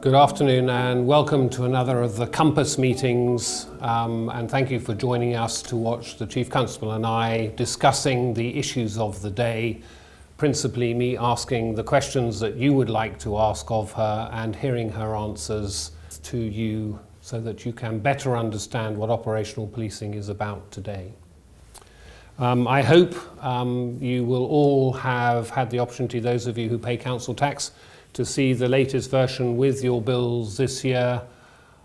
Good afternoon and welcome to another of the Compass meetings, and thank you for joining us to watch the Chief Constable and I discussing the issues of the day, principally me asking the questions that you would like to ask of her and hearing her answers to you so that you can better understand what operational policing is about today. I hope you will all have had the opportunity, those of you who pay council tax, to see the latest version with your bills this year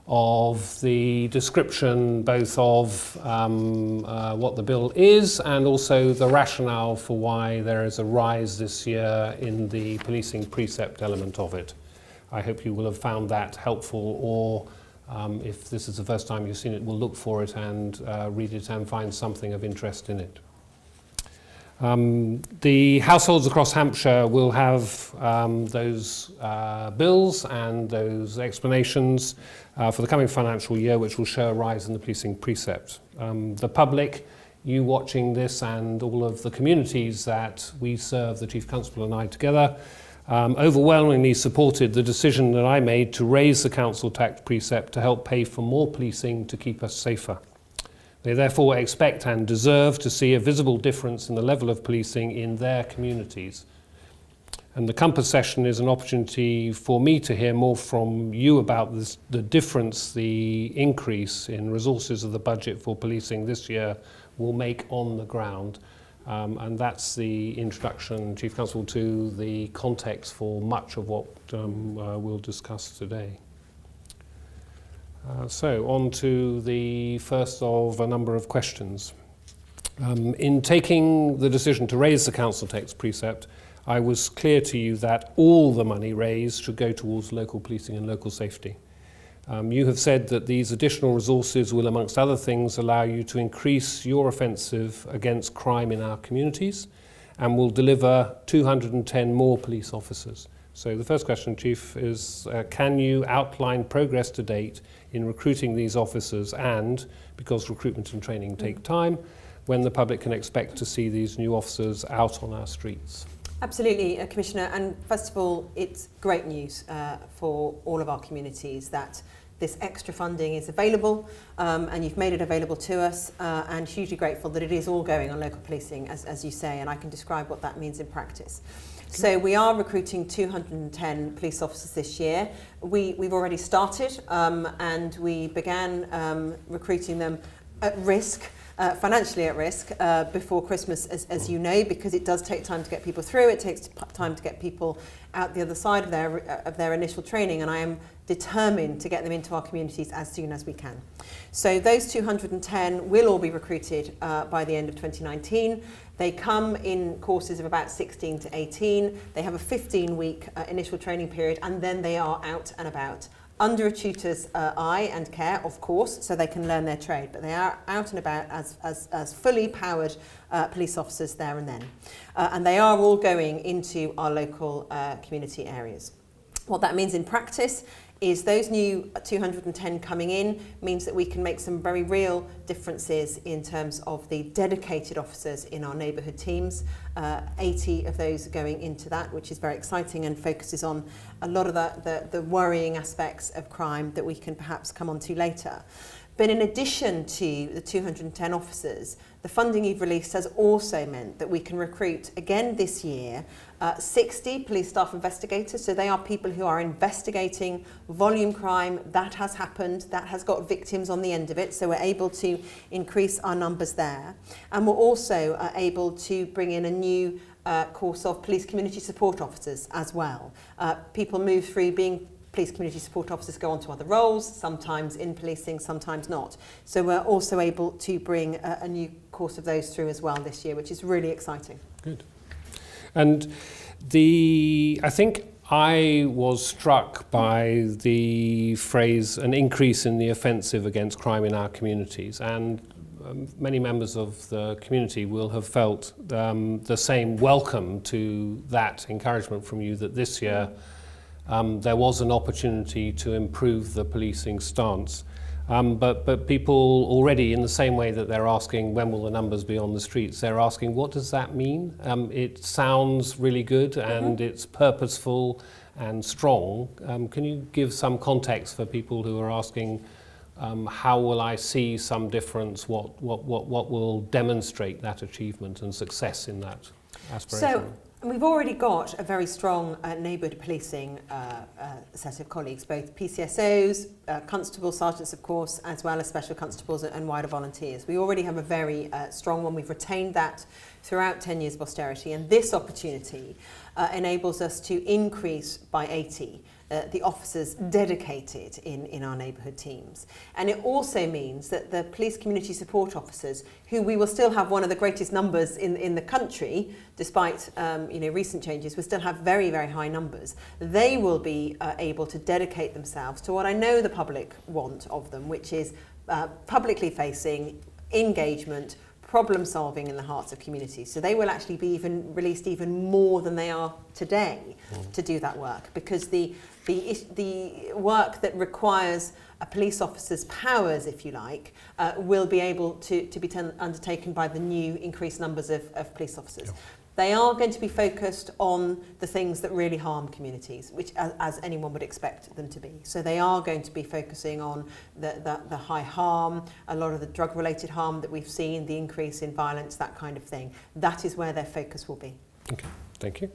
of the description both of what the bill is and also the rationale for why there is a rise this year in the policing precept element of it. I hope you will have found that helpful, or if this is the first time you've seen it, will look for it and read it and find something of interest in it. The households across Hampshire will have those bills and those explanations for the coming financial year, which will show a rise in the policing precept. The public, you watching this, and all of the communities that we serve, the Chief Constable and I together, overwhelmingly supported the decision that I made to raise the council tax precept to help pay for more policing to keep us safer. They therefore expect and deserve to see a visible difference in the level of policing in their communities. And the Compass session is an opportunity for me to hear more from you about this, the difference the increase in resources of the budget for policing this year will make on the ground. And that's the introduction, Chief Constable, to the context for much of what we'll discuss today. So on to the first of a number of questions. In taking the decision to raise the council tax precept, I was clear to you that all the money raised should go towards local policing and local safety. You have said that these additional resources will, amongst other things, allow you to increase your offensive against crime in our communities and will deliver 210 more police officers. So the first question, Chief, is can you outline progress to date in recruiting these officers and, because recruitment and training take time, when the public can expect to see these new officers out on our streets? Absolutely, Commissioner. And first of all, it's great news for all of our communities that this extra funding is available and you've made it available to us, and hugely grateful that it is all going on local policing, as you say, and I can describe what that means in practice. So we are recruiting 210 police officers this year. We've already started and we began recruiting them at risk, financially at risk, before Christmas, as you know, because it does take time to get people through. It takes time to get people out the other side of their initial training, and I am determined to get them into our communities as soon as we can. So those 210 will all be recruited by the end of 2019. They come in courses of about 16 to 18. They have a 15-week initial training period, and then they are out and about under a tutor's eye and care, of course, so they can learn their trade, but they are out and about as fully powered police officers there and then. And they are all going into our local community areas. What that means in practice is those new 210 coming in means that we can make some very real differences in terms of the dedicated officers in our neighbourhood teams. 80 of those are going into that, which is very exciting and focuses on a lot of the worrying aspects of crime that we can perhaps come on to later. But in addition to the 210 officers, the funding you've released has also meant that we can recruit again this year 60 police staff investigators. So they are people who are investigating volume crime that has happened, that has got victims on the end of it. So we're able to increase our numbers there. And we're also able to bring in a new course of police community support officers as well. People move through being police community support officers, go on to other roles, sometimes in policing, sometimes not. So we're also able to bring a new course of those through as well this year, which is really exciting. Good. And I think I was struck by the phrase, an increase in the offensive against crime in our communities. And many members of the community will have felt the same welcome to that encouragement from you that this year there was an opportunity to improve the policing stance. But people already, in the same way that they're asking when will the numbers be on the streets, they're asking what does that mean? It sounds really good and it's purposeful and strong. Can you give some context for people who are asking, how will I see some difference? What will demonstrate that achievement and success in that aspiration? So we've already got a very strong neighbourhood policing set of colleagues, both PCSOs, constables, sergeants of course, as well as special constables and wider volunteers. We already have a very strong one. We've retained that throughout 10 years of austerity, and this opportunity enables us to increase by 80 the officers dedicated in our neighbourhood teams. And it also means that the police community support officers, who we will still have one of the greatest numbers in the country, despite recent changes, we still have very, very high numbers. They will be able to dedicate themselves to what I know the public want of them, which is publicly facing engagement, problem solving in the hearts of communities. So they will actually be released even more than they are today to do that work, because the work that requires a police officer's powers, if you like, will be able to be undertaken by the new increased numbers of police officers. Yeah. They are going to be focused on the things that really harm communities, which as anyone would expect them to be. So they are going to be focusing on the high harm, a lot of the drug-related harm that we've seen, the increase in violence, that kind of thing. That is where their focus will be. Okay, thank you.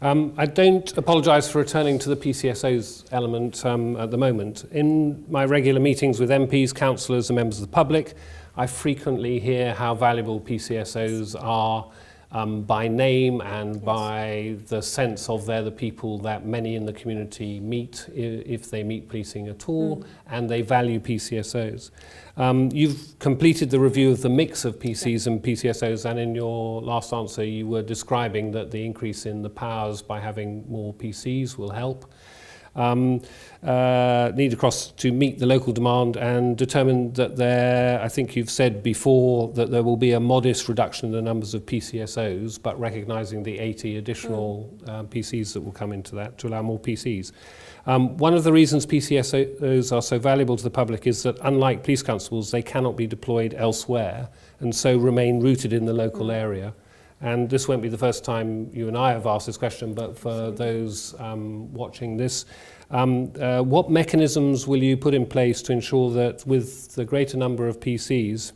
I don't apologise for returning to the PCSOs element at the moment. In my regular meetings with MPs, councillors and members of the public, I frequently hear how valuable PCSOs are by name and by the sense of they're the people that many in the community meet if they meet policing at all, and they value PCSOs. You've completed the review of the mix of PCs and PCSOs, and in your last answer you were describing that the increase in the powers by having more PCs will help. Need across to meet the local demand and determine that I think you've said before that there will be a modest reduction in the numbers of PCSOs, but recognising the 80 additional PCs that will come into that to allow more PCs. One of the reasons PCSOs are so valuable to the public is that, unlike police constables, they cannot be deployed elsewhere and so remain rooted in the local area. And this won't be the first time you and I have asked this question, but for those watching this, what mechanisms will you put in place to ensure that with the greater number of PCs,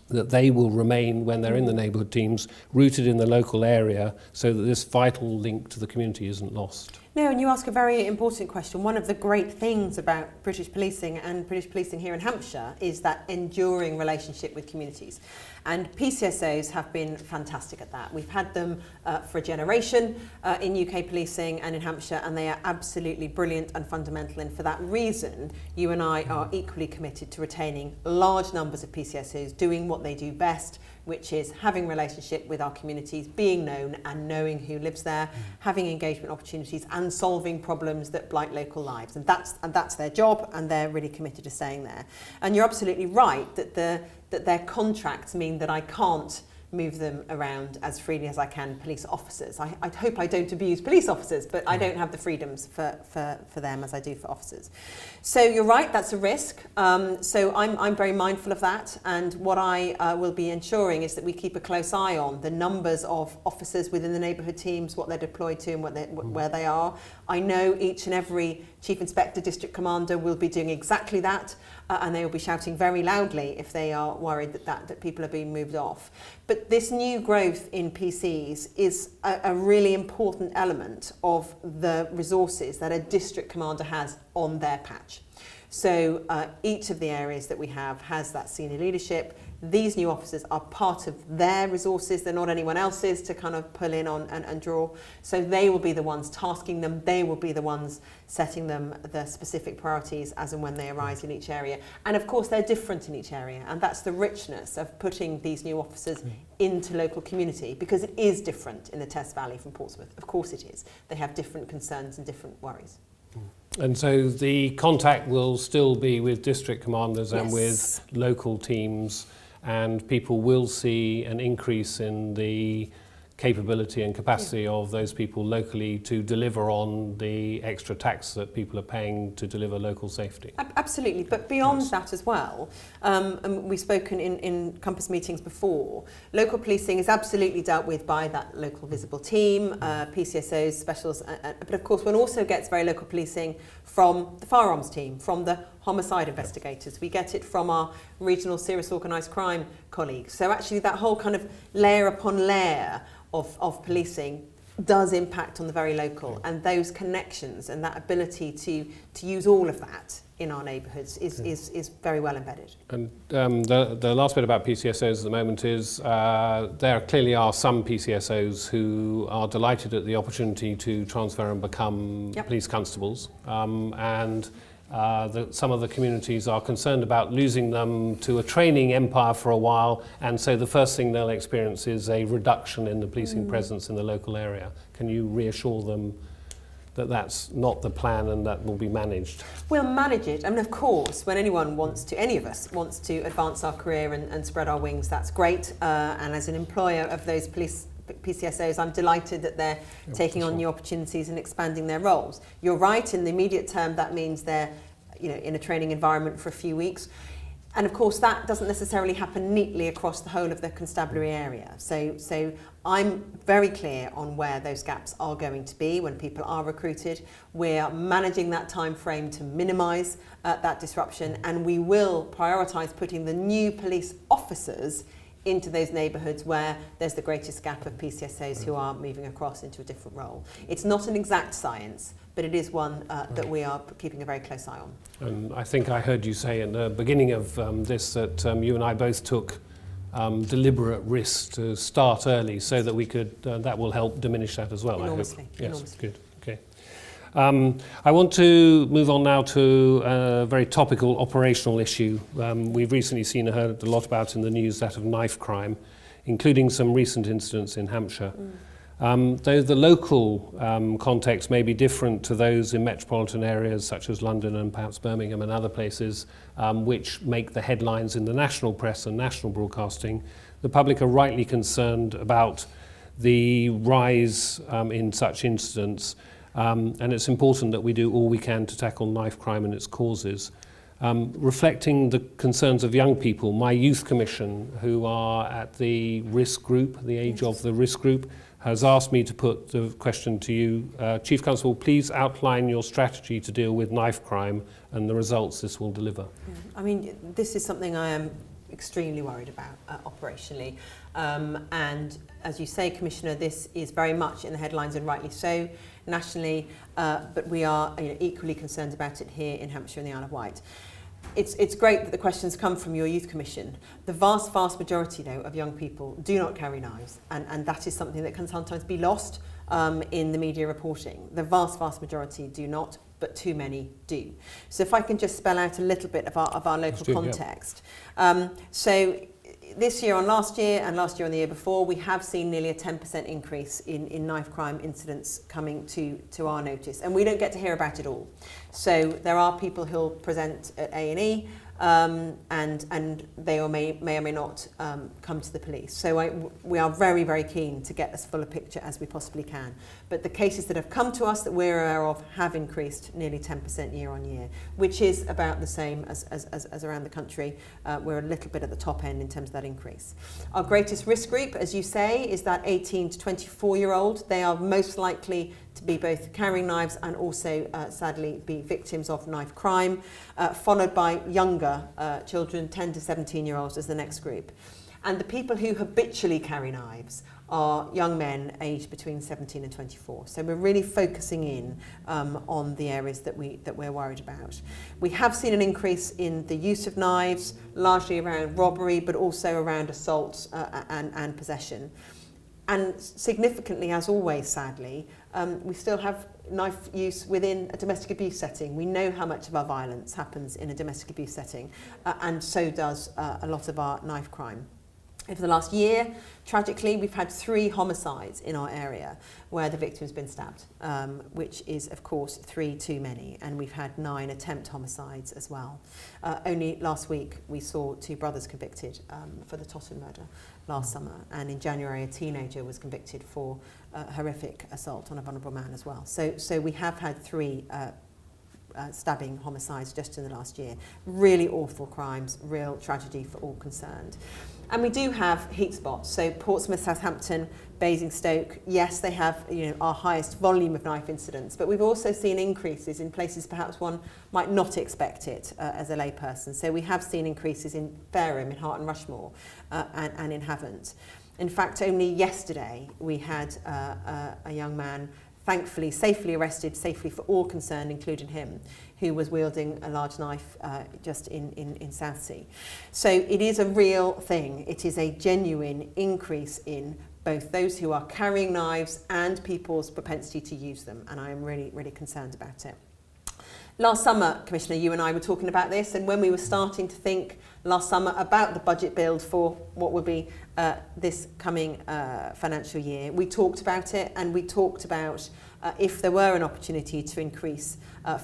that they will remain, when they're in the neighbourhood teams, rooted in the local area, so that this vital link to the community isn't lost? No, and you ask a very important question. One of the great things about British policing and British policing here in Hampshire is that enduring relationship with communities. And PCSOs have been fantastic at that. We've had them for a generation in UK policing and in Hampshire, and they are absolutely brilliant and fundamental. And for that reason, you and I are equally committed to retaining large numbers of PCSOs doing what they do best, which is having relationship with our communities, being known and knowing who lives there, having engagement opportunities and solving problems that blight local lives. And that's their job, and they're really committed to staying there. And you're absolutely right that their contracts mean that I can't move them around as freely as I can police officers. I hope I don't abuse police officers, but I don't have the freedoms for them as I do for officers. So you're right, that's a risk. So I'm very mindful of that, and what I will be ensuring is that we keep a close eye on the numbers of officers within the neighbourhood teams, what they're deployed to and where they are. I know each and every Chief Inspector, District Commander will be doing exactly that, and they will be shouting very loudly if they are worried that people are being moved off. But this new growth in PCs is a really important element of the resources that a District Commander has on their patch. So each of the areas that we have has that senior leadership. These new officers are part of their resources. They're not anyone else's to kind of pull in on and draw. So they will be the ones tasking them. They will be the ones setting them the specific priorities as and when they arise in each area. And of course, they're different in each area. And that's the richness of putting these new officers into local community, because it is different in the Test Valley from Portsmouth. Of course it is. They have different concerns and different worries. And so the contact will still be with district commanders and with local teams, and people will see an increase in the capability and capacity of those people locally to deliver on the extra tax that people are paying to deliver local safety. Absolutely, but beyond that as well, and we've spoken in Compass meetings before, local policing is absolutely dealt with by that local visible team, PCSOs, specials, but of course one also gets very local policing from the firearms team, from the homicide investigators. We get it from our regional serious organised crime colleagues. So actually that whole kind of layer upon layer of policing does impact on the very local, and those connections and that ability to use all of that in our neighbourhoods is very well embedded. And the last bit about PCSOs at the moment is there clearly are some PCSOs who are delighted at the opportunity to transfer and become police constables, and some of the communities are concerned about losing them to a training empire for a while, and so the first thing they'll experience is a reduction in the policing presence in the local area. Can you reassure them that that's not the plan and that will be managed? We'll manage it. I mean, of course, when anyone wants to, any of us wants to advance our career and spread our wings, that's great. And as an employer of those PCSOs, I'm delighted that they're taking on new opportunities and expanding their roles. You're right, in the immediate term, that means they're in a training environment for a few weeks. And of course, that doesn't necessarily happen neatly across the whole of the constabulary area. So I'm very clear on where those gaps are going to be when people are recruited. We're managing that time frame to minimise that disruption, and we will prioritise putting the new police officers into those neighbourhoods where there's the greatest gap of PCSOs who are moving across into a different role. It's not an exact science, but it is one that we are keeping a very close eye on. And I think I heard you say at the beginning of this that you and I both took deliberate risks to start early so that we could, that will help diminish that as well, Enormously. I hope. Yes, enormously. good. Okay. I want to move on now to a very topical operational issue. We've recently seen and heard a lot about in the news that of knife crime, including some recent incidents in Hampshire. Though the local context may be different to those in metropolitan areas such as London and perhaps Birmingham and other places which make the headlines in the national press and national broadcasting, the public are rightly concerned about the rise in such incidents. And it's important that we do all we can to tackle knife crime and its causes. Reflecting the concerns of young people, my youth commission, who are at the risk group, the age of the risk group, has asked me to put the question to you. Chief Constable, please outline your strategy to deal with knife crime and the results this will deliver. I mean, this is something I am extremely worried about operationally. And as you say, Commissioner, this is very much in the headlines, and rightly so, nationally, but we are equally concerned about it here in Hampshire and the Isle of Wight. It's great that the questions come from your Youth Commission. The vast majority, though, of young people do not carry knives, and that is something that can sometimes be lost in the media reporting. The vast majority do not, but too many do. So if I can just spell out a little bit of our local context. So this year on last year and last year on the year before, we have seen nearly a 10% increase in knife crime incidents coming to our notice, and we don't get to hear about it all. So there are people who'll present at A&E and they may or may not come to the police. So we are very keen to get as full a picture as we possibly can. But the cases that have come to us that we're aware of have increased nearly 10% year on year, which is about the same as around the country. We're a little bit at the top end in terms of that increase. Our greatest risk group, as you say, is that 18 to 24-year-old. They are most likely to be both carrying knives and also, sadly, be victims of knife crime, followed by younger children, 10 to 17-year-olds as the next group. And the people who habitually carry knives are young men aged between 17 and 24. So we're really focusing in on the areas that we're worried about. We have seen an increase in the use of knives, largely around robbery, but also around assault and possession. And significantly, as always, sadly, we still have knife use within a domestic abuse setting. We know how much of our violence happens in a domestic abuse setting, and so does a lot of our knife crime. Over the last year, tragically, we've had 3 homicides in our area where the victim's been stabbed, which is, of course, 3 too many. And we've had 9 attempt homicides as well. Only last week, we saw 2 brothers convicted for the Totton murder last summer. And in January, a teenager was convicted for horrific assault on a vulnerable man as well. So we have had 3 stabbing homicides just in the last year. Really awful crimes, real tragedy for all concerned. And we do have heat spots. So Portsmouth, Southampton, Basingstoke, yes, they have our highest volume of knife incidents, but we've also seen increases in places perhaps one might not expect it as a layperson. So we have seen increases in Fareham, in Hart and Rushmore, and in Havant. In fact, only yesterday we had a young man thankfully safely arrested, safely for all concerned, including him, who was wielding a large knife just in Southsea. So it is a real thing. It is a genuine increase in both those who are carrying knives and people's propensity to use them, and I am really, really concerned about it. Last summer, Commissioner, you and I were talking about this, and when we were starting to think last summer about the budget build for what would be this coming financial year, we talked about it, and we talked about if there were an opportunity to increase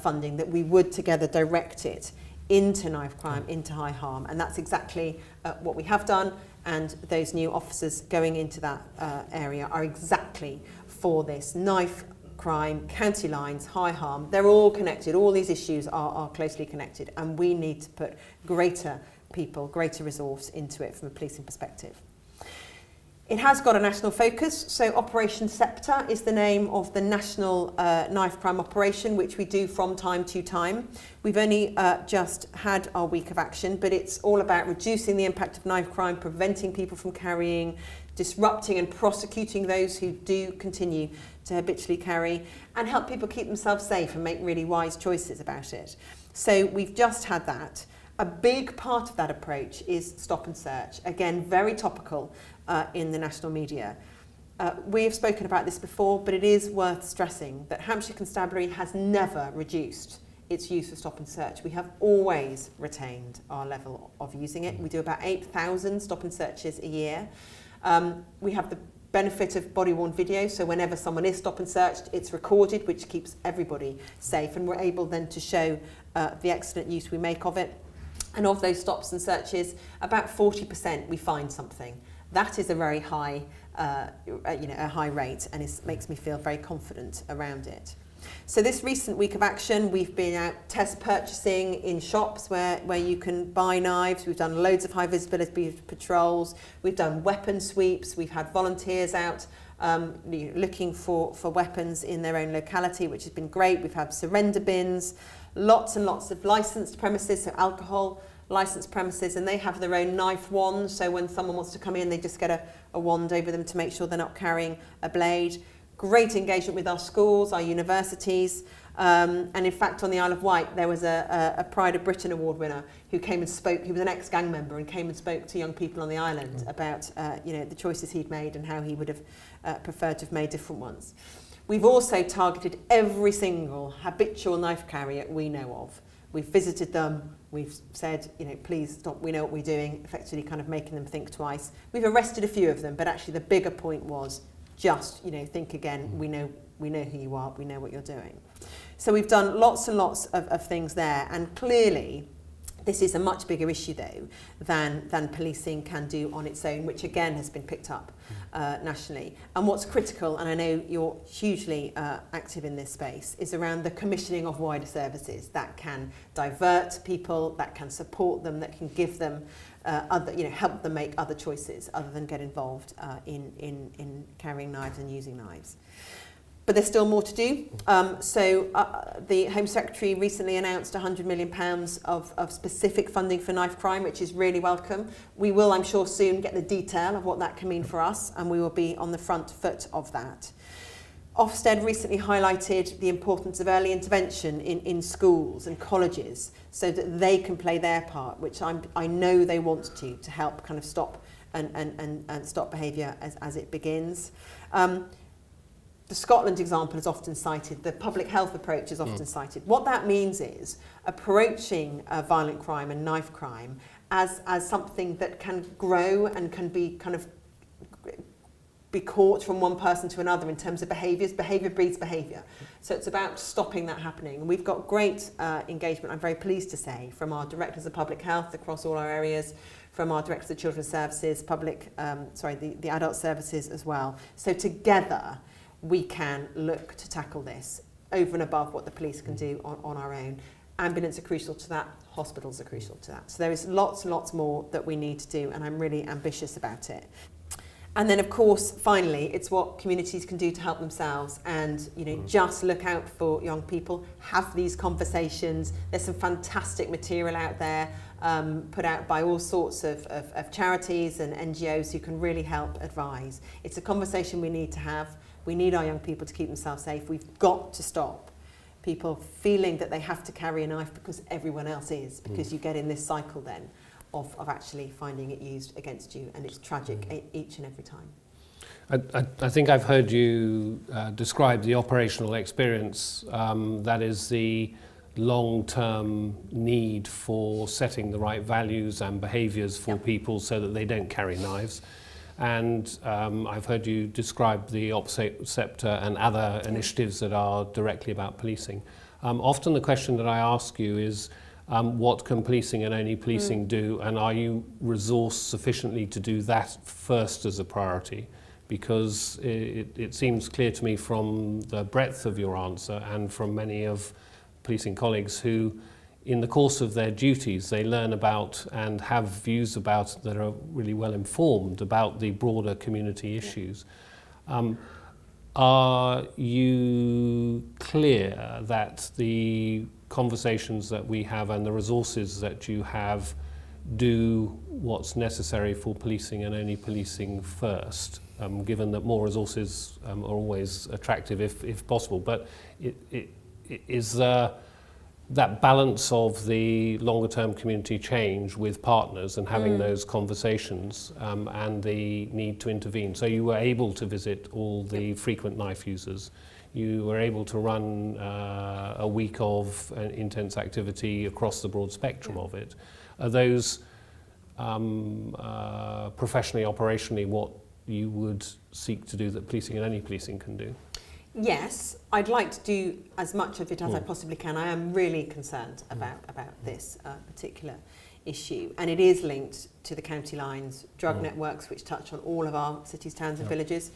funding, that we would together direct it into knife crime, into high harm, and that's exactly what we have done, and those new officers going into that area are exactly for this. Knife crime, county lines, high harm, they're all connected. All these issues are closely connected, and we need to put greater resource into it from a policing perspective. It has got a national focus, so Operation Sceptre is the name of the national knife crime operation, which we do from time to time. We've only just had our week of action, but it's all about reducing the impact of knife crime, preventing people from carrying, disrupting and prosecuting those who do continue to habitually carry, and help people keep themselves safe and make really wise choices about it. So we've just had that. A big part of that approach is stop and search. Again, very topical in the national media. We have spoken about this before, but it is worth stressing that Hampshire Constabulary has never reduced its use of stop and search. We have always retained our level of using it. We do about 8,000 stop and searches a year. We have the benefit of body-worn video, so whenever someone is stop and searched, it's recorded, which keeps everybody safe, and we're able then to show the excellent use we make of it. And of those stops and searches, about 40% we find something. That is a very high, a high rate, and it makes me feel very confident around it. So this recent week of action, we've been out test purchasing in shops where you can buy knives. We've done loads of high visibility patrols. We've done weapon sweeps. We've had volunteers out looking for weapons in their own locality, which has been great. We've had surrender bins, lots and lots of licensed premises, so alcohol licensed premises, and they have their own knife wand. So when someone wants to come in, they just get a wand over them to make sure they're not carrying a blade. Great engagement with our schools, our universities, and in fact on the Isle of Wight there was a Pride of Britain award winner who came and spoke. He was an ex-gang member and came and spoke to young people on the island about the choices he'd made and how he would have preferred to have made different ones. We've also targeted every single habitual knife carrier we know of. We've visited them, we've said, please stop, we know what we're doing, effectively kind of making them think twice. We've arrested a few of them, but actually the bigger point was just, think again, we know who you are, we know what you're doing. So we've done lots and lots of things there, and clearly this is a much bigger issue though than policing can do on its own, which again has been picked up nationally. And what's critical, and I know you're hugely active in this space, is around the commissioning of wider services that can divert people, that can support them, that can give them help them make other choices other than get involved in carrying knives and using knives. But there's still more to do. The Home Secretary recently announced £100 million of specific funding for knife crime, which is really welcome. We will, I'm sure, soon get the detail of what that can mean for us, and we will be on the front foot of that. Ofsted recently highlighted the importance of early intervention in schools and colleges so that they can play their part, which I know they want to help kind of stop and stop behaviour as it begins. the Scotland example is often cited, the public health approach is often cited. What that means is approaching violent crime and knife crime as something that can grow and can be kind of be caught from one person to another in terms of behaviours. Behaviour breeds behaviour. So it's about stopping that happening. And we've got great engagement, I'm very pleased to say, from our Directors of Public Health across all our areas, from our Directors of Children's Services, the Adult Services as well. So together we can look to tackle this over and above what the police can do on our own. Ambulance are crucial to that, hospitals are crucial to that. So there is lots and lots more that we need to do, and I'm really ambitious about it. And then, of course, finally, it's what communities can do to help themselves, and just look out for young people, have these conversations. There's some fantastic material out there put out by all sorts of charities and NGOs who can really help advise. It's a conversation we need to have. We need our young people to keep themselves safe. We've got to stop people feeling that they have to carry a knife because everyone else is, because you get in this cycle then of actually finding it used against you, and it's tragic each and every time. I think I've heard you describe the operational experience, that is the long-term need for setting the right values and behaviours for people so that they don't carry knives. And I've heard you describe the OPSEPTA and other initiatives that are directly about policing. Often the question that I ask you is, what can policing and only policing do, and are you resourced sufficiently to do that first as a priority? Because it seems clear to me from the breadth of your answer and from many of policing colleagues who, in the course of their duties, they learn about and have views about that are really well informed about the broader community issues. Are you clear that the conversations that we have and the resources that you have do what's necessary for policing and only policing first, given that more resources are always attractive if possible, but is that balance of the longer term community change with partners and having those conversations and the need to intervene? So you were able to visit all the frequent knife users. You were able to run a week of intense activity across the broad spectrum of it. Are those professionally, operationally, what you would seek to do that policing and only policing can do? Yes, I'd like to do as much of it as I possibly can. I am really concerned about this particular issue, and it is linked to the county lines, drug networks which touch on all of our cities, towns and villages.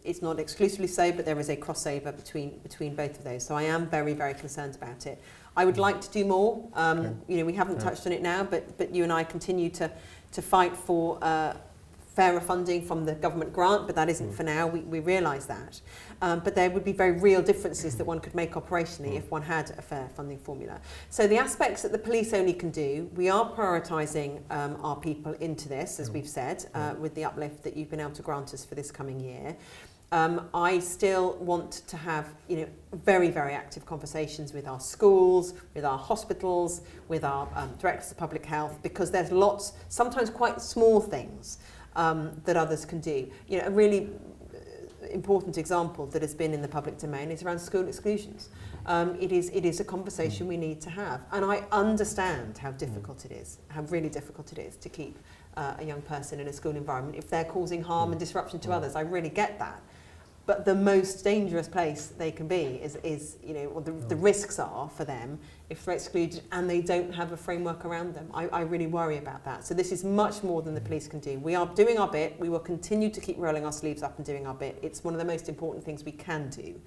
It's not exclusively so, but there is a crossover between both of those. So I am very, very concerned about it. I would like to do more. We haven't touched on it now, but you and I continue to fight for fairer funding from the government grant, but that isn't for now. We realise that. But there would be very real differences that one could make operationally if one had a fair funding formula. So the aspects that the police only can do, we are prioritising our people into this, as we've said, with the uplift that you've been able to grant us for this coming year. I still want to have very, very active conversations with our schools, with our hospitals, with our directors of public health, because there's lots, sometimes quite small things that others can do. A really important example that has been in the public domain is around school exclusions. It is a conversation we need to have, and I understand how difficult it is, how really difficult it is to keep a young person in a school environment if they're causing harm and disruption to others. I really get that. But the most dangerous place they can be is or the risks are for them if they're excluded and they don't have a framework around them. I really worry about that. So this is much more than the police can do. We are doing our bit. We will continue to keep rolling our sleeves up and doing our bit. It's one of the most important things we can do.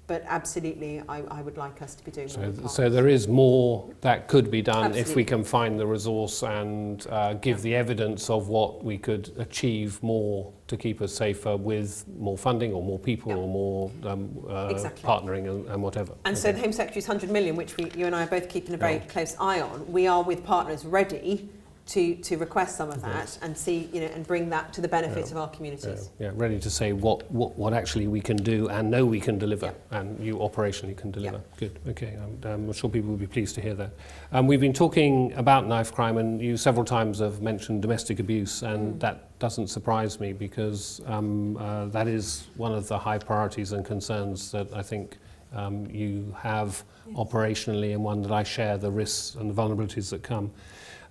But absolutely, I would like us to be doing more. So there is more that could be done. Absolutely. If we can find the resource and give the evidence of what we could achieve more to keep us safer with more funding or more people or more partnering and whatever. And so the Home Secretary's 100 million, which you and I are both keeping a very close eye on, we are with partners ready to request some of that and see, and bring that to the benefit of our communities. Ready to say what actually we can do and know we can deliver, and you operationally can deliver. Good. Okay. I'm sure people will be pleased to hear that. We've been talking about knife crime, and you several times have mentioned domestic abuse, and that doesn't surprise me, because that is one of the high priorities and concerns that I think you have operationally, and one that I share, the risks and the vulnerabilities that come.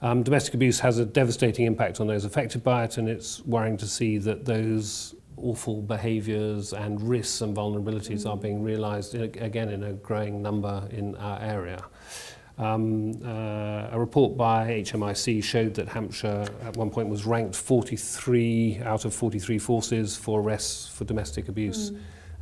Domestic abuse has a devastating impact on those affected by it, and it's worrying to see that those awful behaviours and risks and vulnerabilities are being realised again in a growing number in our area. A report by HMIC showed that Hampshire at one point was ranked 43 out of 43 forces for arrests for domestic abuse.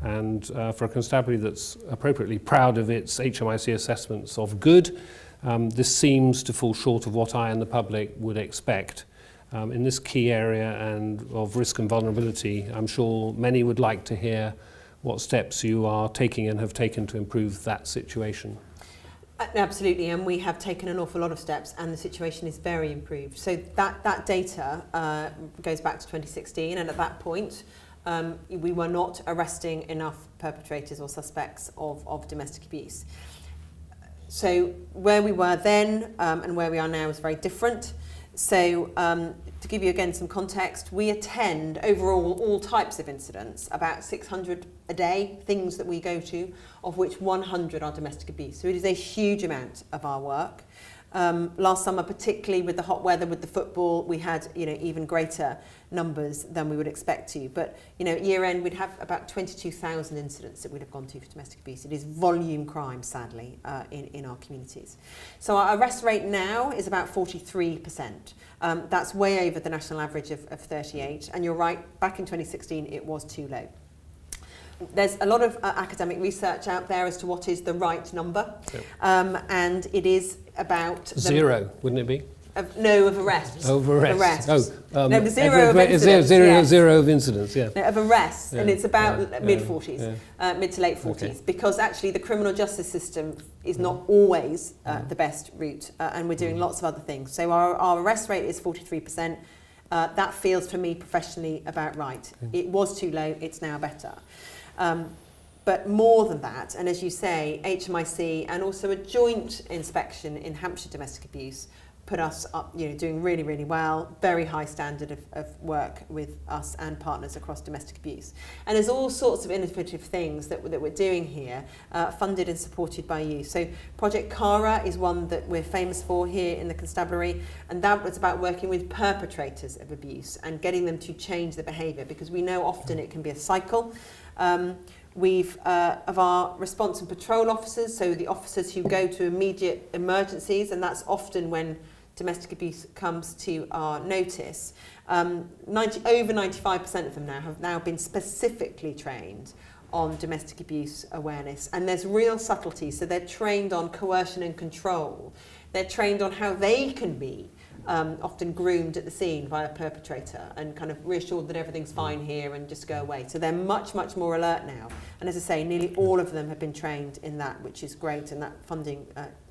And for a constabulary that's appropriately proud of its HMIC assessments of good, this seems to fall short of what I and the public would expect. In this key area and of risk and vulnerability, I'm sure many would like to hear what steps you are taking and have taken to improve that situation. Absolutely, and we have taken an awful lot of steps, and the situation is very improved. So that data goes back to 2016, and at that point we were not arresting enough perpetrators or suspects of domestic abuse. So where we were then and where we are now is very different. So to give you again some context, we attend overall all types of incidents, about 600 a day, things that we go to, of which 100 are domestic abuse. So it is a huge amount of our work. Last summer, particularly with the hot weather, with the football, we had even greater numbers than we would expect to. But at year end, we'd have about 22,000 incidents that we'd have gone to for domestic abuse. It is volume crime, sadly, in our communities. So our arrest rate now is about 43%. That's way over the national average of 38. And you're right, back in 2016, it was too low. There's a lot of academic research out there as to what is the right number, and it is about zero, wouldn't it be? Of arrests. Of arrests. No, zero of incidents. Zero of incidents, yeah. No, of arrests, and it's about mid-40s, mid to late 40s, because actually the criminal justice system is not always the best route, and we're doing lots of other things. So our arrest rate is 43%. That feels for me professionally about right. It was too low, it's now better. But more than that, and as you say, HMIC and also a joint inspection in Hampshire domestic abuse put us up, doing really, really well, very high standard of work with us and partners across domestic abuse. And there's all sorts of innovative things that we're doing here, funded and supported by you. So Project Cara is one that we're famous for here in the Constabulary, and that was about working with perpetrators of abuse and getting them to change their behaviour, because we know often it can be a cycle. We've of our response and patrol officers, so the officers who go to immediate emergencies, and that's often when domestic abuse comes to our notice. Over 95% of them have now been specifically trained on domestic abuse awareness, and there's real subtlety. So they're trained on coercion and control. They're trained on how they can be often groomed at the scene by a perpetrator and kind of reassured that everything's fine here and just go away. So they're much, much more alert now. And as I say, nearly all of them have been trained in that, which is great, and that funding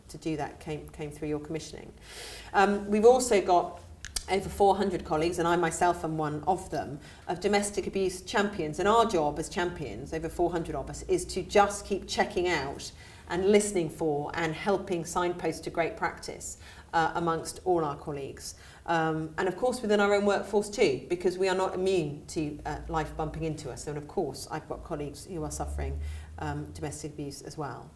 to do that came through your commissioning. We've also got over 400 colleagues, and I myself am one of them, of domestic abuse champions. And our job as champions, over 400 of us, is to just keep checking out and listening for and helping signpost to great practice amongst all our colleagues. And of course within our own workforce too, because we are not immune to life bumping into us. And of course I've got colleagues who are suffering domestic abuse as well.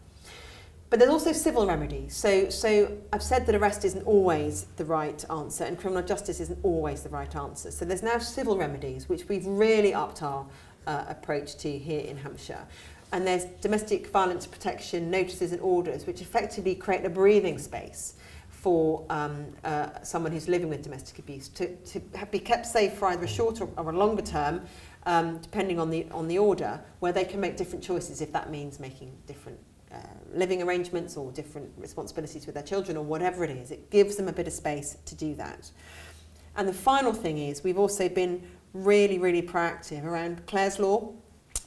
But there's also civil remedies. So I've said that arrest isn't always the right answer and criminal justice isn't always the right answer. So there's now civil remedies, which we've really upped our approach to here in Hampshire. And there's domestic violence protection notices and orders, which effectively create a breathing space for someone who's living with domestic abuse to be kept safe for either a shorter or a longer term, depending on the order, where they can make different choices if that means making different living arrangements or different responsibilities with their children or whatever it is. It gives them a bit of space to do that. And the final thing is we've also been really, really proactive around Clare's Law,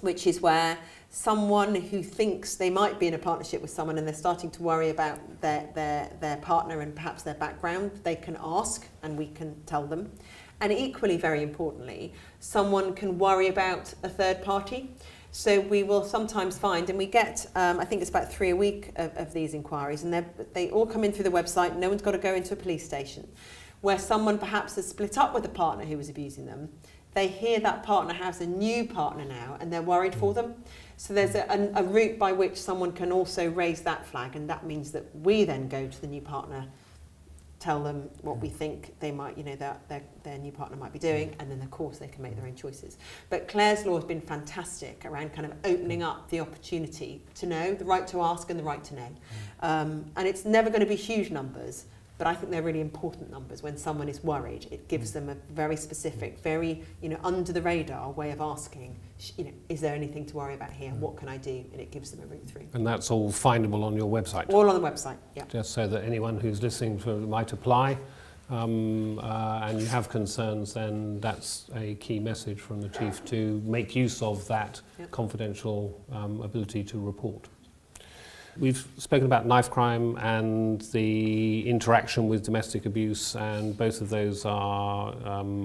which is where someone who thinks they might be in a partnership with someone and they're starting to worry about their partner and perhaps their background, they can ask and we can tell them. And equally, very importantly, someone can worry about a third party. So we will sometimes find, and we get, I think it's about 3 a week of these inquiries, and they all come in through the website. No one's got to go into a police station. where someone perhaps has split up with a partner who was abusing them. They hear that partner has a new partner now and they're worried for them. So there's a route by which someone can also raise that flag, and that means that we then go to the new partner, tell them what we think they might, their new partner might be doing, and then of course they can make their own choices. But Claire's law has been fantastic around kind of opening up the opportunity to know, the right to ask and the right to know. And it's never going to be huge numbers, but I think they're really important numbers. When someone is worried, it gives them a very specific, very under the radar way of asking, is there anything to worry about here? What can I do? And it gives them a route through. And that's all findable on your website? All on the website, yeah. Just so that anyone who's listening might apply, and you have concerns, then that's a key message from the Chief to make use of that confidential ability to report. We've spoken about knife crime and the interaction with domestic abuse, and both of those are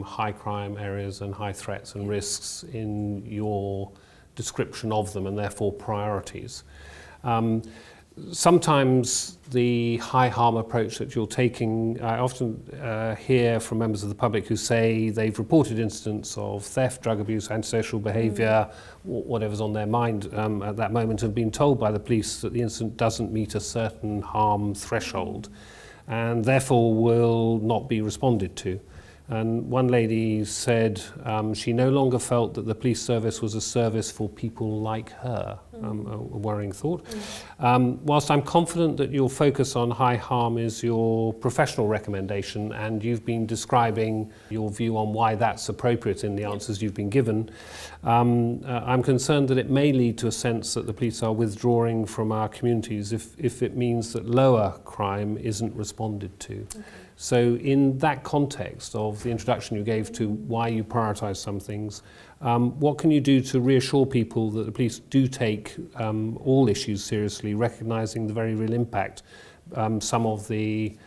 high crime areas and high threats and risks in your description of them, and therefore priorities. Sometimes the high harm approach that you're taking, I often hear from members of the public who say they've reported incidents of theft, drug abuse, antisocial behaviour, whatever's on their mind at that moment, have been told by the police that the incident doesn't meet a certain harm threshold and therefore will not be responded to. And one lady said she no longer felt that the police service was a service for people like her, a worrying thought. Whilst I'm confident that your focus on high harm is your professional recommendation, and you've been describing your view on why that's appropriate in the answers you've been given, I'm concerned that it may lead to a sense that the police are withdrawing from our communities if it means that lower crime isn't responded to. Okay. So in that context of the introduction you gave to why you prioritise some things, what can you do to reassure people that the police do take all issues seriously, recognising the very real impact some of the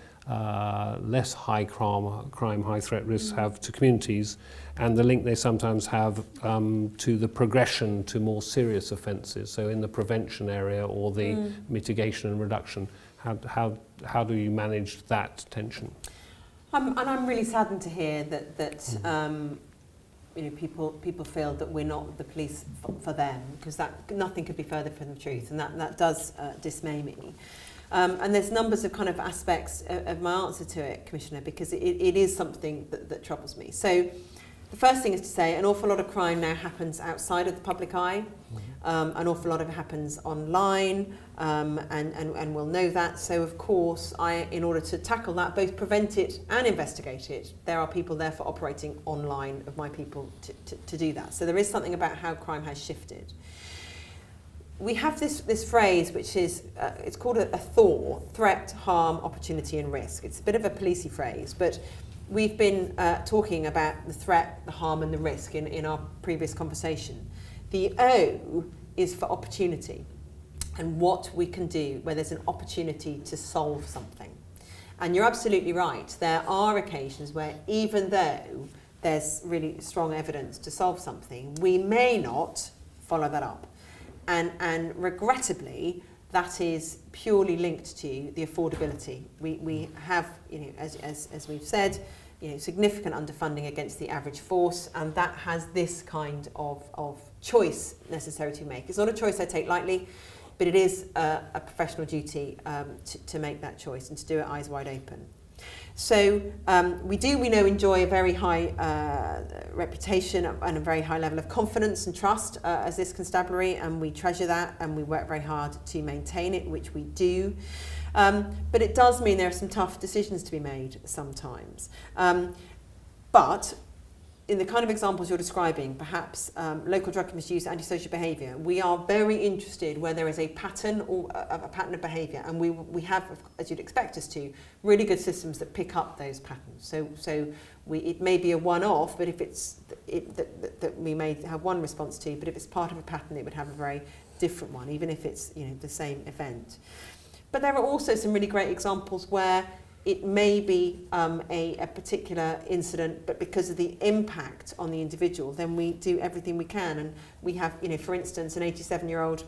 less high crime, high threat risks have to communities, and the link they sometimes have to the progression to more serious offences, so in the prevention area or the mitigation and reduction? How do you manage that tension? And I'm really saddened to hear that people feel that we're not the police for them, because that nothing could be further from the truth, and that does dismay me. And there's numbers of kind of aspects of my answer to it, Commissioner, because it is something that troubles me. So the first thing is to say an awful lot of crime now happens outside of the public eye. An awful lot of it happens online, and we'll know that. So of course, in order to tackle that, both prevent it and investigate it, there are people therefore operating online of my people to do that. So there is something about how crime has shifted. We have this phrase which is, it's called a THOR, threat, harm, opportunity and risk. It's a bit of a policey phrase, but we've been talking about the threat, the harm and the risk in our previous conversation. The O is for opportunity, and what we can do where there's an opportunity to solve something. And you're absolutely right, there are occasions where even though there's really strong evidence to solve something, we may not follow that up. And regrettably, that is purely linked to the affordability. We have, as we've said, significant underfunding against the average force, and that has this kind of choice necessary to make. It's not a choice I take lightly, but it is a professional duty to make that choice and to do it eyes wide open. So we know, enjoy a very high reputation and a very high level of confidence and trust as this constabulary, and we treasure that and we work very hard to maintain it, which we do. But it does mean there are some tough decisions to be made sometimes. But in the kind of examples you're describing, perhaps local drug misuse, antisocial behaviour, we are very interested where there is a pattern or a pattern of behaviour, and we have, as you'd expect us to, really good systems that pick up those patterns. So it may be a one-off, but if that we may have one response to, but if it's part of a pattern, it would have a very different one, even if it's the same event. But there are also some really great examples where it may be a particular incident, but because of the impact on the individual, then we do everything we can. And we have, for instance, an 87-year-old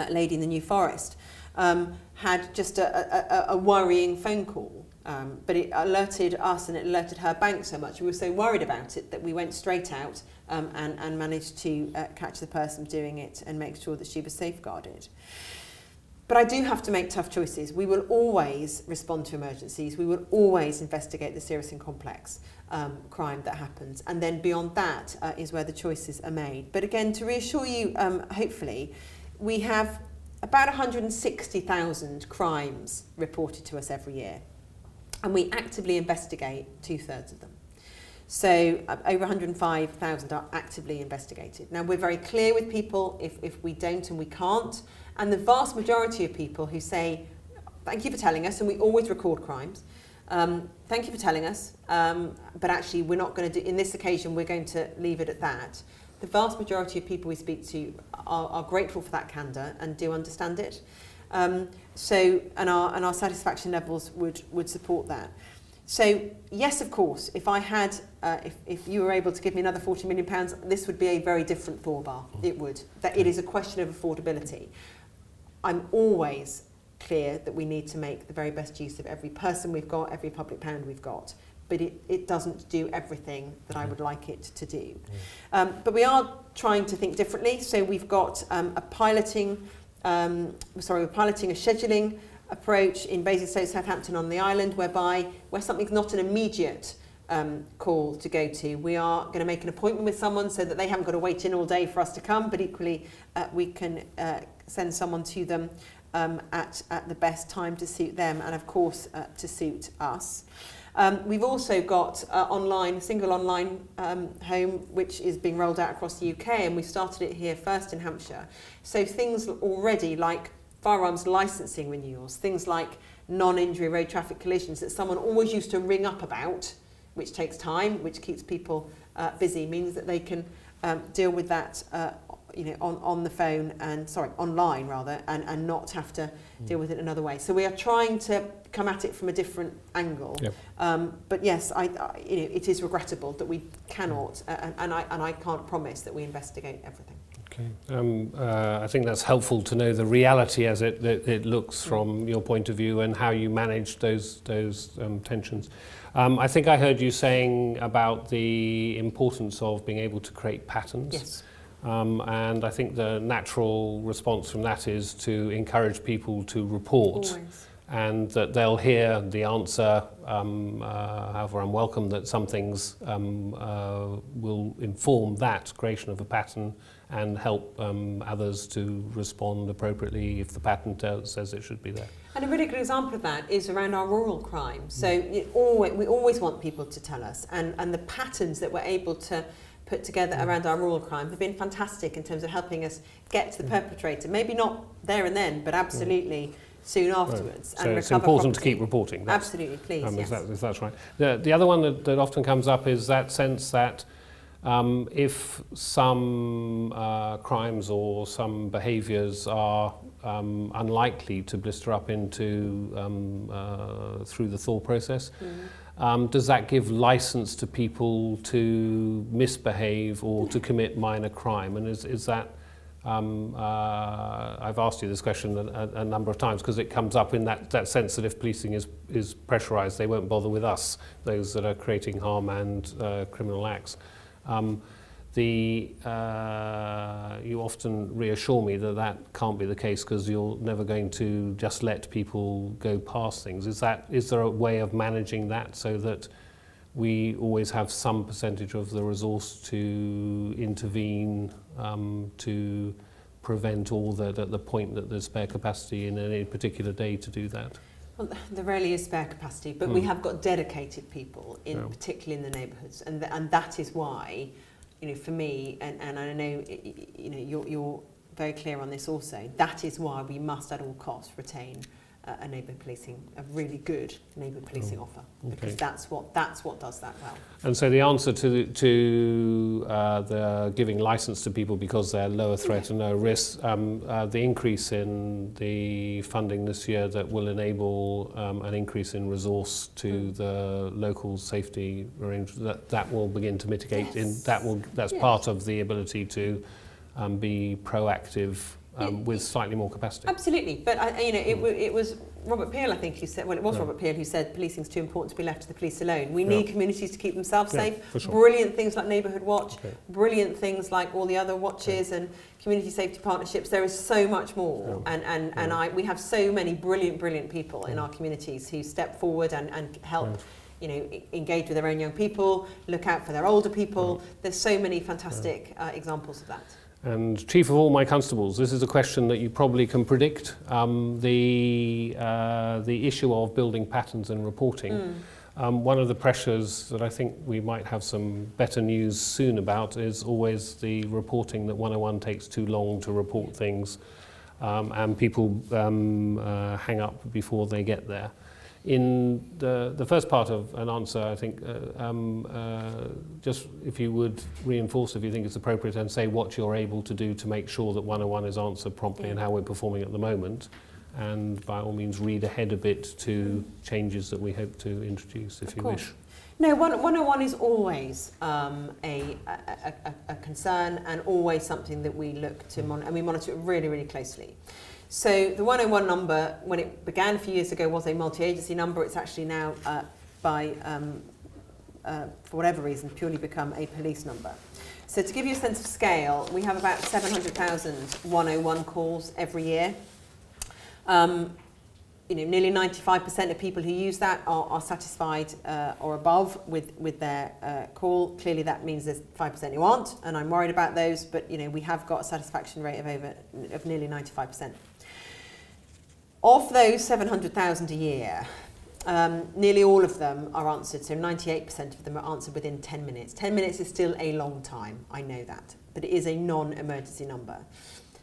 lady in the New Forest had just a worrying phone call. But it alerted us and it alerted her bank so much. We were so worried about it that we went straight out and managed to catch the person doing it and make sure that she was safeguarded. But I do have to make tough choices. We will always respond to emergencies. We will always investigate the serious and complex crime that happens. And then beyond that is where the choices are made. But again, to reassure you, hopefully, we have about 160,000 crimes reported to us every year. And we actively investigate 2/3 of them. So over 105,000 are actively investigated. Now, we're very clear with people if we don't and we can't. And the vast majority of people who say, thank you for telling us, and we always record crimes, thank you for telling us, but actually we're not going to do, in this occasion, we're going to leave it at that. The vast majority of people we speak to are grateful for that candour and do understand it. And our satisfaction levels would support that. So yes, of course, if I had, if you were able to give me another £40 million, this would be a very different Thor bar. It would. That it is a question of affordability. I'm always clear that we need to make the very best use of every person we've got, every public pound we've got. But it doesn't do everything that I would like it to do. But we are trying to think differently. So we've got we're piloting a scheduling approach in Basingstoke, Southampton on the island, where something's not an immediate call to go to. We are going to make an appointment with someone so that they haven't got to wait in all day for us to come, but equally we can send someone to them at the best time to suit them and of course to suit us. We've also got a single online home which is being rolled out across the UK, and we started it here first in Hampshire. So things already like firearms licensing renewals, things like non-injury road traffic collisions that someone always used to ring up about, which takes time, which keeps people busy, means that they can deal with that on the phone online rather, and not have to deal with it another way. So we are trying to come at it from a different angle. Yep. But yes, it is regrettable that we cannot, and I can't promise that we investigate everything. Okay. I think that's helpful to know the reality as it looks from your point of view and how you manage those tensions. I think I heard you saying about the importance of being able to create patterns. Yes. And I think the natural response from that is to encourage people to report. Always. And that they'll hear the answer, however unwelcome, that some things will inform that creation of a pattern and help others to respond appropriately if the pattern says it should be there. And a really good example of that is around our rural crime. So we always want people to tell us, and the patterns that we're able to put together around our rural crime have been fantastic in terms of helping us get to the perpetrator. Maybe not there and then, but absolutely soon afterwards. Right. So it's important to keep reporting. Absolutely, please. Yes. If that's right. The other one that often comes up is that sense that if some crimes or some behaviours are unlikely to blister up into through the Thor process, does that give licence to people to misbehave or to commit minor crime? And is that I've asked you this question a number of times because it comes up in that sense that if policing is pressurised, they won't bother with us, those that are creating harm and criminal acts. You often reassure me that can't be the case because you're never going to just let people go past things. Is there a way of managing that so that we always have some percentage of the resource to intervene to prevent all that at the point that there's spare capacity in any particular day to do that? Well, there rarely is spare capacity, but we have got dedicated people, particularly in the neighbourhoods, and that is why, for me, and I know, you're very clear on this also. That is why we must, at all costs, retain a neighbourhood policing, a really good neighbourhood policing offer, because that's what does that well. And so the answer to the giving licence to people because they're lower threat and lower risk, the increase in the funding this year that will enable an increase in resource to the local safety arrangement, that will begin to mitigate. Yes. That's part of the ability to be proactive with slightly more capacity. Absolutely, but it was Robert Peel, I think, who said. Well, it was Robert Peel who said policing's too important to be left to the police alone. We need communities to keep themselves safe. For sure. Brilliant things like Neighbourhood Watch, brilliant things like all the other watches and community safety partnerships. There is so much more, and we have so many brilliant people in our communities who step forward and help. Engage with their own young people, look out for their older people. There's so many fantastic examples of that. And Chief of all my constables, this is a question that you probably can predict. The issue of building patterns and reporting. One of the pressures that I think we might have some better news soon about is always the reporting that 101 takes too long to report things, and people hang up before they get there. In the first part of an answer, I think, just if you would reinforce, if you think it's appropriate, and say what you're able to do to make sure that 101 is answered promptly and how we're performing at the moment, and by all means read ahead a bit to changes that we hope to introduce, if you wish. No, 101 is always a concern and always something that we look to monitor, and we monitor it really, really closely. So the 101 number, when it began a few years ago, was a multi-agency number. It's actually now, for whatever reason, purely become a police number. So to give you a sense of scale, we have about 700,000 101 calls every year. Nearly 95% of people who use that are satisfied or above with their call. Clearly that means there's 5% who aren't, and I'm worried about those, but we have got a satisfaction rate of nearly 95%. Of those 700,000 a year, nearly all of them are answered, so 98% of them are answered within 10 minutes. 10 minutes is still a long time, I know that, but it is a non-emergency number.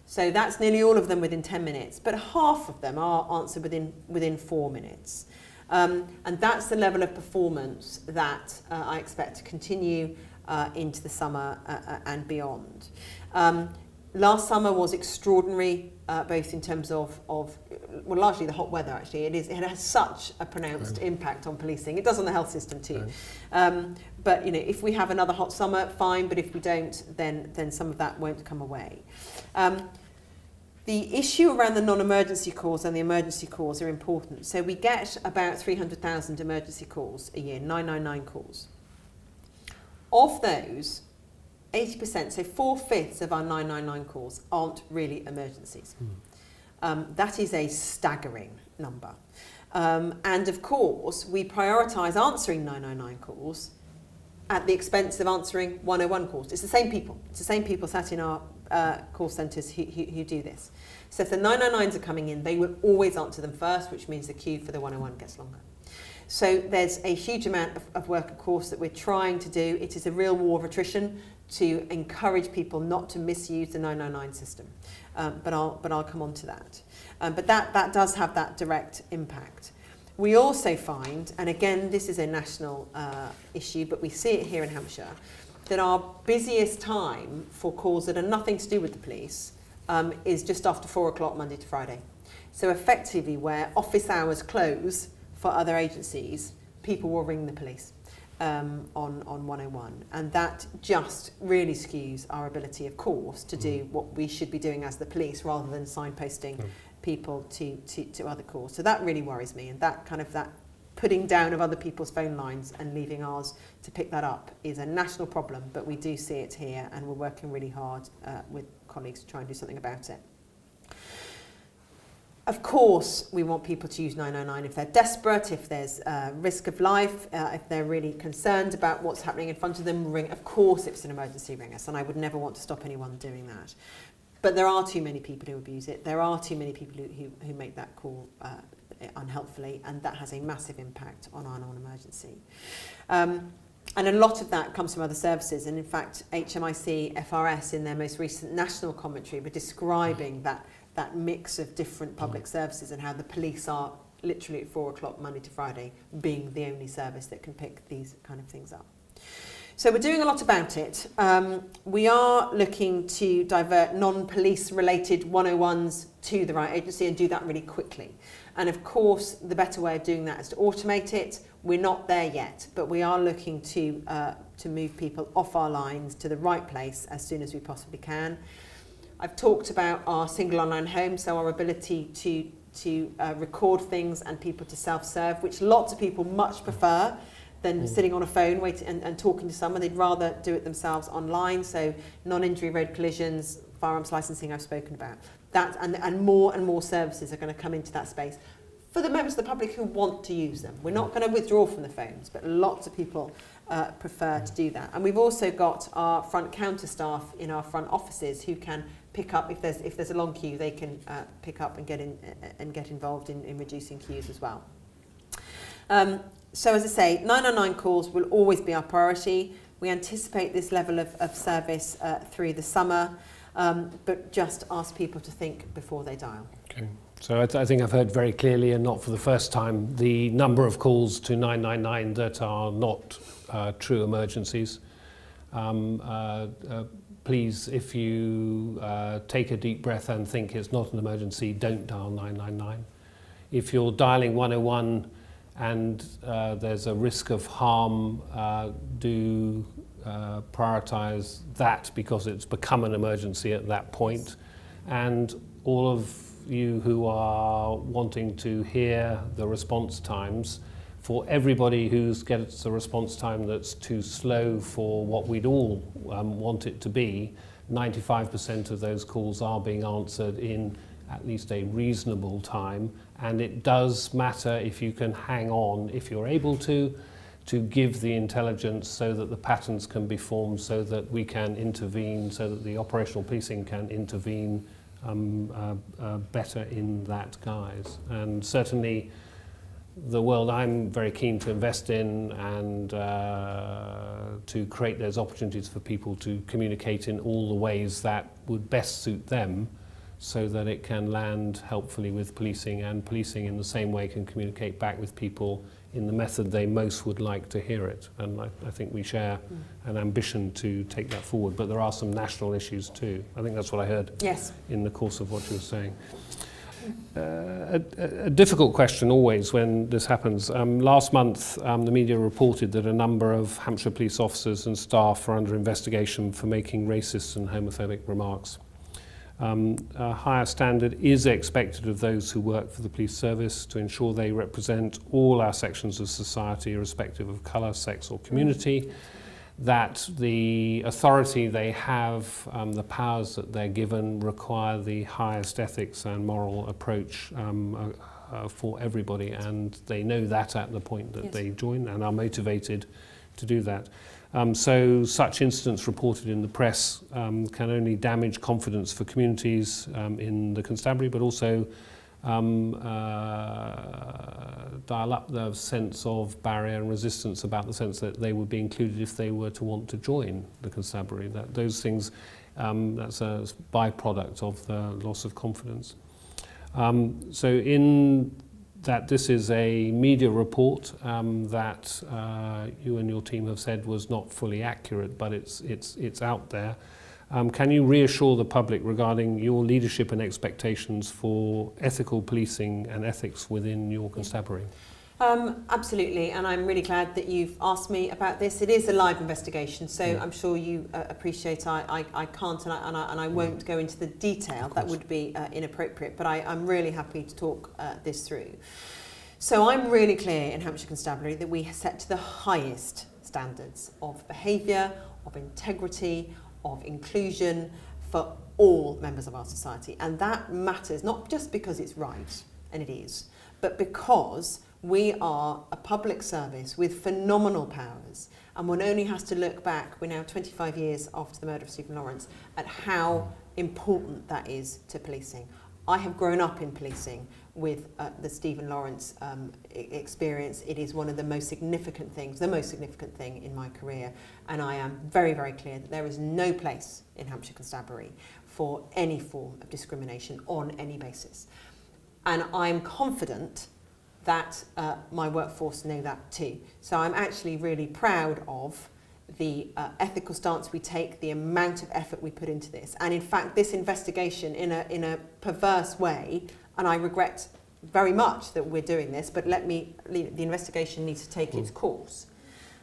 So that's nearly all of them within 10 minutes, but half of them are answered within 4 minutes. And that's the level of performance that I expect to continue into the summer and beyond. Last summer was extraordinary, both in terms of largely the hot weather. Actually, it has such a pronounced impact on policing. It does on the health system too. But if we have another hot summer, fine. But if we don't, then some of that won't come away. The issue around the non-emergency calls and the emergency calls are important. So we get about 300,000 emergency calls a year, 999 calls. Of those, 80%, so 4/5 of our 999 calls aren't really emergencies. That is a staggering number. And of course, we prioritise answering 999 calls at the expense of answering 101 calls. It's the same people. It's the same people sat in our call centres who do this. So if the 999s are coming in, they will always answer them first, which means the queue for the 101 gets longer. So there's a huge amount of work, of course, that we're trying to do. It is a real war of attrition to encourage people not to misuse the 999 system. But I'll come on to that. But that does have that direct impact. We also find, and again, this is a national issue, but we see it here in Hampshire, that our busiest time for calls that are nothing to do with the police is just after 4 o'clock Monday to Friday. So effectively, where office hours close for other agencies, people will ring the police on 101. And that just really skews our ability, of course, to do what we should be doing as the police rather than signposting people to other calls. So that really worries me, and that putting down of other people's phone lines and leaving ours to pick that up is a national problem, but we do see it here, and we're working really hard with colleagues to try and do something about it. Of course, we want people to use 999 if they're desperate, if there's risk of life, if they're really concerned about what's happening in front of them, ring. Of course, if it's an emergency, ring us, and I would never want to stop anyone doing that. But there are too many people who abuse it. There are too many people who make that call unhelpfully, and that has a massive impact on our non-emergency. And a lot of that comes from other services, and in fact, HMIC, FRS, in their most recent national commentary, were describing that mix of different public services and how the police are literally at 4 o'clock Monday to Friday being the only service that can pick these kind of things up. So we're doing a lot about it. We are looking to divert non-police related 101s to the right agency and do that really quickly. And of course, the better way of doing that is to automate it. We're not there yet, but we are looking to move people off our lines to the right place as soon as we possibly can. I've talked about our single online home, so our ability to record things and people to self-serve, which lots of people much prefer than sitting on a phone waiting and talking to someone. They'd rather do it themselves online. So non-injury road collisions, firearms licensing I've spoken about. That and more services are going to come into that space for the members of the public who want to use them. We're not going to withdraw from the phones, but lots of people prefer to do that. And we've also got our front counter staff in our front offices who can pick up if there's a long queue. They can pick up and get involved in reducing queues as well. So as I say, 999 calls will always be our priority. We anticipate this level of service through the summer, but just ask people to think before they dial. Okay. So I think I've heard very clearly, and not for the first time, the number of calls to 999 that are not true emergencies. Please, if you take a deep breath and think it's not an emergency, don't dial 999. If you're dialing 101 and there's a risk of harm, do prioritise that, because it's become an emergency at that point. And all of you who are wanting to hear the response times, for everybody who gets a response time that's too slow for what we'd all want it to be, 95% of those calls are being answered in at least a reasonable time. And it does matter if you can hang on, if you're able to give the intelligence so that the patterns can be formed, so that we can intervene, so that the operational policing can intervene better in that guise. And certainly the world I'm very keen to invest in, and to create those opportunities for people to communicate in all the ways that would best suit them, so that it can land helpfully with policing, and policing in the same way can communicate back with people in the method they most would like to hear it. And I think we share an ambition to take that forward, but there are some national issues too. I think that's what I heard in the course of what you were saying. A difficult question always when this happens. Last month the media reported that a number of Hampshire police officers and staff are under investigation for making racist and homophobic remarks. A higher standard is expected of those who work for the police service to ensure they represent all our sections of society, irrespective of colour, sex or community, that the authority they have, the powers that they're given, require the highest ethics and moral approach for everybody, and they know that at the point that they join and are motivated to do that. So such incidents reported in the press can only damage confidence for communities in the constabulary, but also dial up the sense of barrier and resistance about the sense that they would be included if they were to want to join the constabulary. That those things, that's a byproduct of the loss of confidence. So in that this is a media report that you and your team have said was not fully accurate, but it's out there. Can you reassure the public regarding your leadership and expectations for ethical policing and ethics within your constabulary? Absolutely, and I'm really glad that you've asked me about this. It is a live investigation, so I'm sure you appreciate I can't and I won't go into the detail. That would be inappropriate, but I'm really happy to talk this through. So I'm really clear in Hampshire Constabulary that we set to the highest standards of behaviour, of integrity, of inclusion for all members of our society. And that matters not just because it's right, and it is, but because we are a public service with phenomenal powers, and one only has to look back, we're now 25 years after the murder of Stephen Lawrence, at how important that is to policing. I have grown up in policing with the Stephen Lawrence experience. It is one of the most significant things, the most significant thing in my career, and I am very, very clear that there is no place in Hampshire Constabulary for any form of discrimination on any basis. And I'm confident that my workforce know that too. So I'm actually really proud of the ethical stance we take, the amount of effort we put into this. And in fact, this investigation in a perverse way, and I regret very much that we're doing this, but the investigation needs to take its course.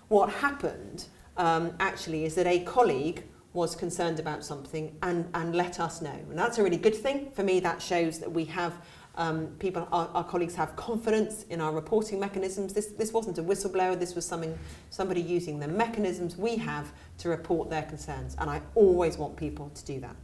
What happened actually is that a colleague was concerned about something and let us know. And that's a really good thing. For me, that shows that we have our colleagues have confidence in our reporting mechanisms. This wasn't a whistleblower, this was somebody using the mechanisms we have to report their concerns. And I always want people to do that.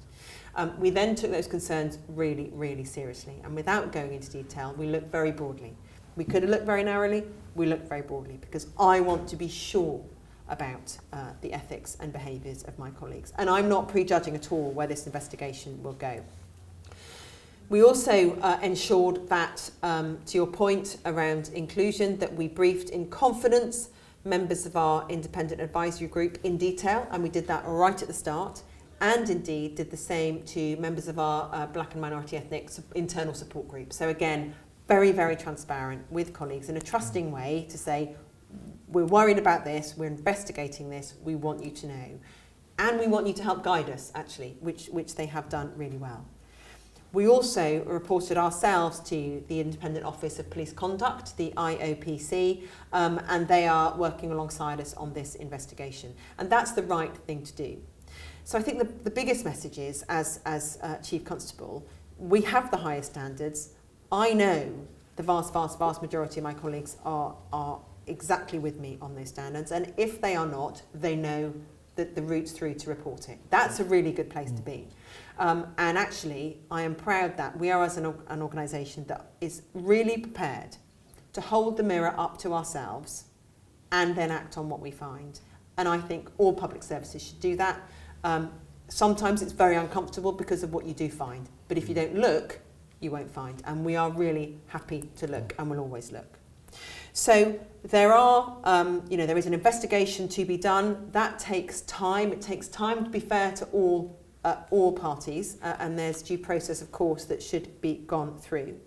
We then took those concerns really, really seriously. And without going into detail, we looked very broadly. We could have looked very narrowly, we looked very broadly, because I want to be sure about the ethics and behaviours of my colleagues. And I'm not prejudging at all where this investigation will go. We also ensured that, to your point around inclusion, that we briefed in confidence members of our independent advisory group in detail, and we did that right at the start, and indeed did the same to members of our black and minority ethnic internal support group. So again, very, very transparent with colleagues in a trusting way to say, we're worried about this, we're investigating this, we want you to know. And we want you to help guide us, actually, which they have done really well. We also reported ourselves to the Independent Office of Police Conduct, the IOPC, and they are working alongside us on this investigation. And that's the right thing to do. So I think the biggest message is, as Chief Constable, we have the highest standards. I know the vast, vast, vast majority of my colleagues are exactly with me on those standards. And if they are not, they know that the routes through to report it. That's a really good place to be. And actually, I am proud that we are as an organisation that is really prepared to hold the mirror up to ourselves and then act on what we find. And I think all public services should do that. Sometimes it's very uncomfortable because of what you do find. But if you don't look, you won't find. And we are really happy to look and will always look. So there is an investigation to be done. That takes time. It takes time to be fair to all parties, and there's due process, of course, that should be gone through.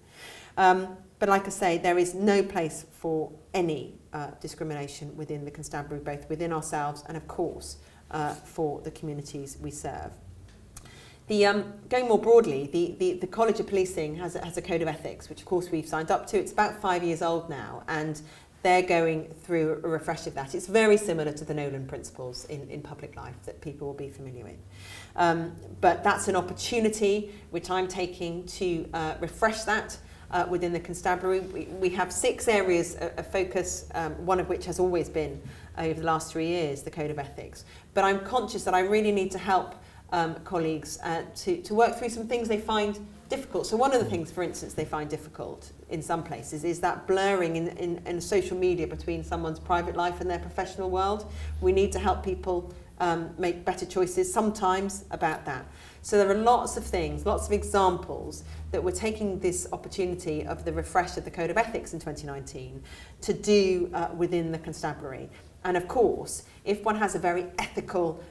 But like I say, there is no place for any discrimination within the constabulary, both within ourselves and, of course, for the communities we serve. Going more broadly, the College of Policing has a code of ethics, which of course we've signed up to. It's about 5 years old now, and they're going through a refresh of that. It's very similar to the Nolan principles in public life that people will be familiar with. But that's an opportunity which I'm taking to refresh that within the constabulary. We have 6 areas of focus, one of which has always been, over the last 3 years, the code of ethics. But I'm conscious that I really need to help colleagues to work through some things they find difficult. So one of the things, for instance, they find difficult in some places is that blurring in social media between someone's private life and their professional world. We need to help people make better choices sometimes about that. So there are lots of things, lots of examples that we're taking this opportunity of the refresh of the Code of Ethics in 2019 to do within the constabulary. And of course, if one has a very ethical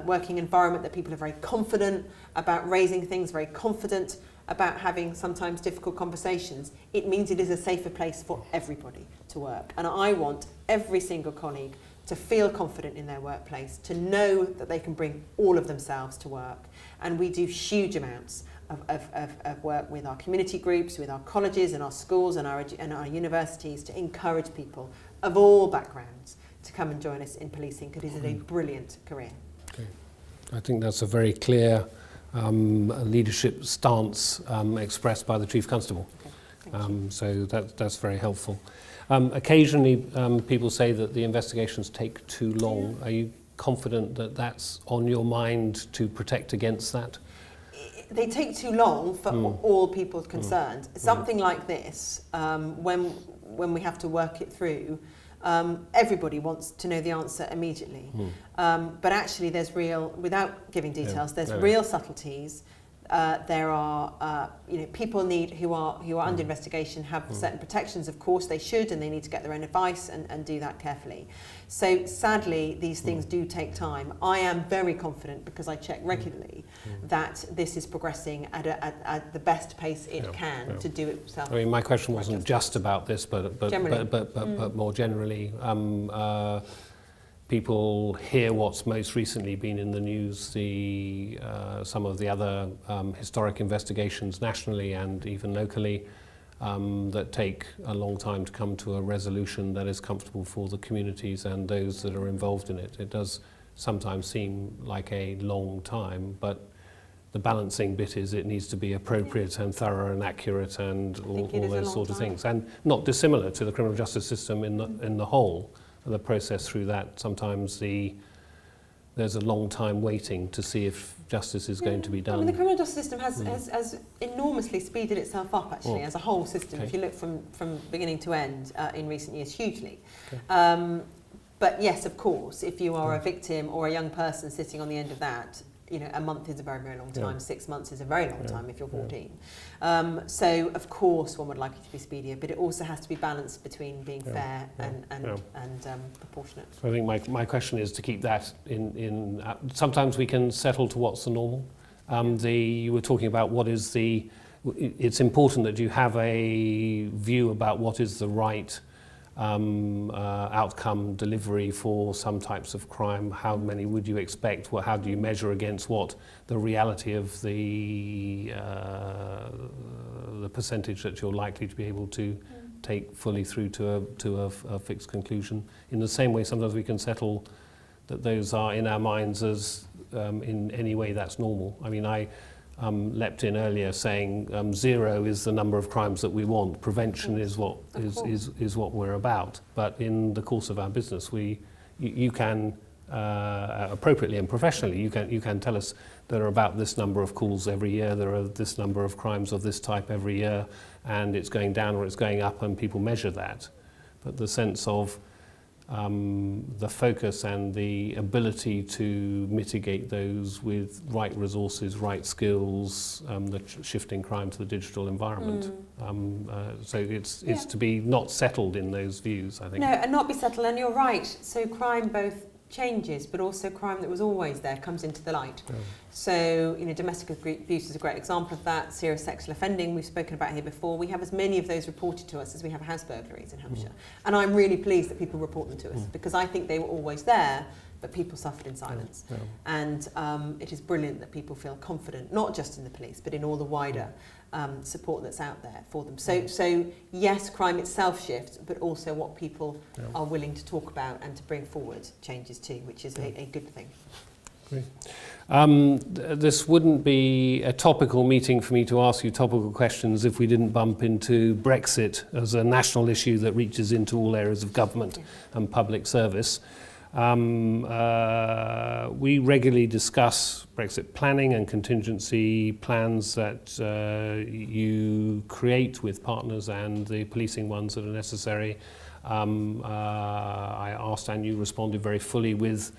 working environment that people are very confident about raising things, very confident about having sometimes difficult conversations, it means it is a safer place for everybody to work. And I want every single colleague to feel confident in their workplace, to know that they can bring all of themselves to work. And we do huge amounts of work with our community groups, with our colleges and our schools and our universities to encourage people of all backgrounds to come and join us in policing, because it is a brilliant career. Okay. I think that's a very clear leadership stance expressed by the Chief Constable. Okay. So that's very helpful. Occasionally people say that the investigations take too long. Are you confident that that's on your mind to protect against that? They take too long for all people concerned. Something like this, when we have to work it through, everybody wants to know the answer immediately. But actually there's without giving details, there's real subtleties. There are, people who are under investigation have certain protections. Of course they should, and they need to get their own advice and do that carefully. So sadly, these things do take time. I am very confident, because I check regularly, that this is progressing at the best pace it can to do it itself. I mean, my question wasn't just about this, but more generally. People hear what's most recently been in the news, some of the other historic investigations nationally and even locally that take a long time to come to a resolution that is comfortable for the communities and those that are involved in it. It does sometimes seem like a long time, but the balancing bit is it needs to be appropriate and thorough and accurate and all those sort of things, and not dissimilar to the criminal justice system in the whole. The process through that, sometimes there's a long time waiting to see if justice is going to be done. I mean, the criminal justice system has enormously speeded itself up, actually, as a whole system, if you look from beginning to end in recent years, hugely. But yes, of course, if you are a victim or a young person sitting on the end of that, you know, a month is a very, very long time. 6 months is a very long time if you're 14. So, of course, one would like it to be speedier, but it also has to be balanced between being fair and proportionate. So I think my question is to keep that in sometimes we can settle to what's the normal. You were talking about what is it's important that you have a view about what is the right outcome delivery for some types of crime. How many would you expect? How do you measure against what the reality of the percentage that you're likely to be able to take fully through to a fixed conclusion? In the same way, sometimes we can settle that those are in our minds as in any way that's normal. I mean, I leapt in earlier saying 0 is the number of crimes that we want. Prevention is what we're about. But in the course of our business, you can appropriately and professionally you can tell us there are about this number of calls every year, there are this number of crimes of this type every year, and it's going down or it's going up, and people measure that. But the sense of the focus and the ability to mitigate those with right resources, right skills, the shifting crime to the digital environment. So it's to be not settled in those views, I think. No, and not be settled, and you're right. So crime both changes, but also crime that was always there comes into the light. So, you know, domestic abuse is a great example of that. Serious sexual offending, we've spoken about here before. We have as many of those reported to us as we have house burglaries in Hampshire. And I'm really pleased that people report them to us, because I think they were always there, but people suffered in silence. And it is brilliant that people feel confident, not just in the police, but in all the wider support that's out there for them. So yes, crime itself shifts, but also what people are willing to talk about and to bring forward changes too, which is a good thing. Great. This wouldn't be a topical meeting for me to ask you topical questions if we didn't bump into Brexit as a national issue that reaches into all areas of government and public service. We regularly discuss Brexit planning and contingency plans that you create with partners and the policing ones that are necessary. I asked and you responded very fully with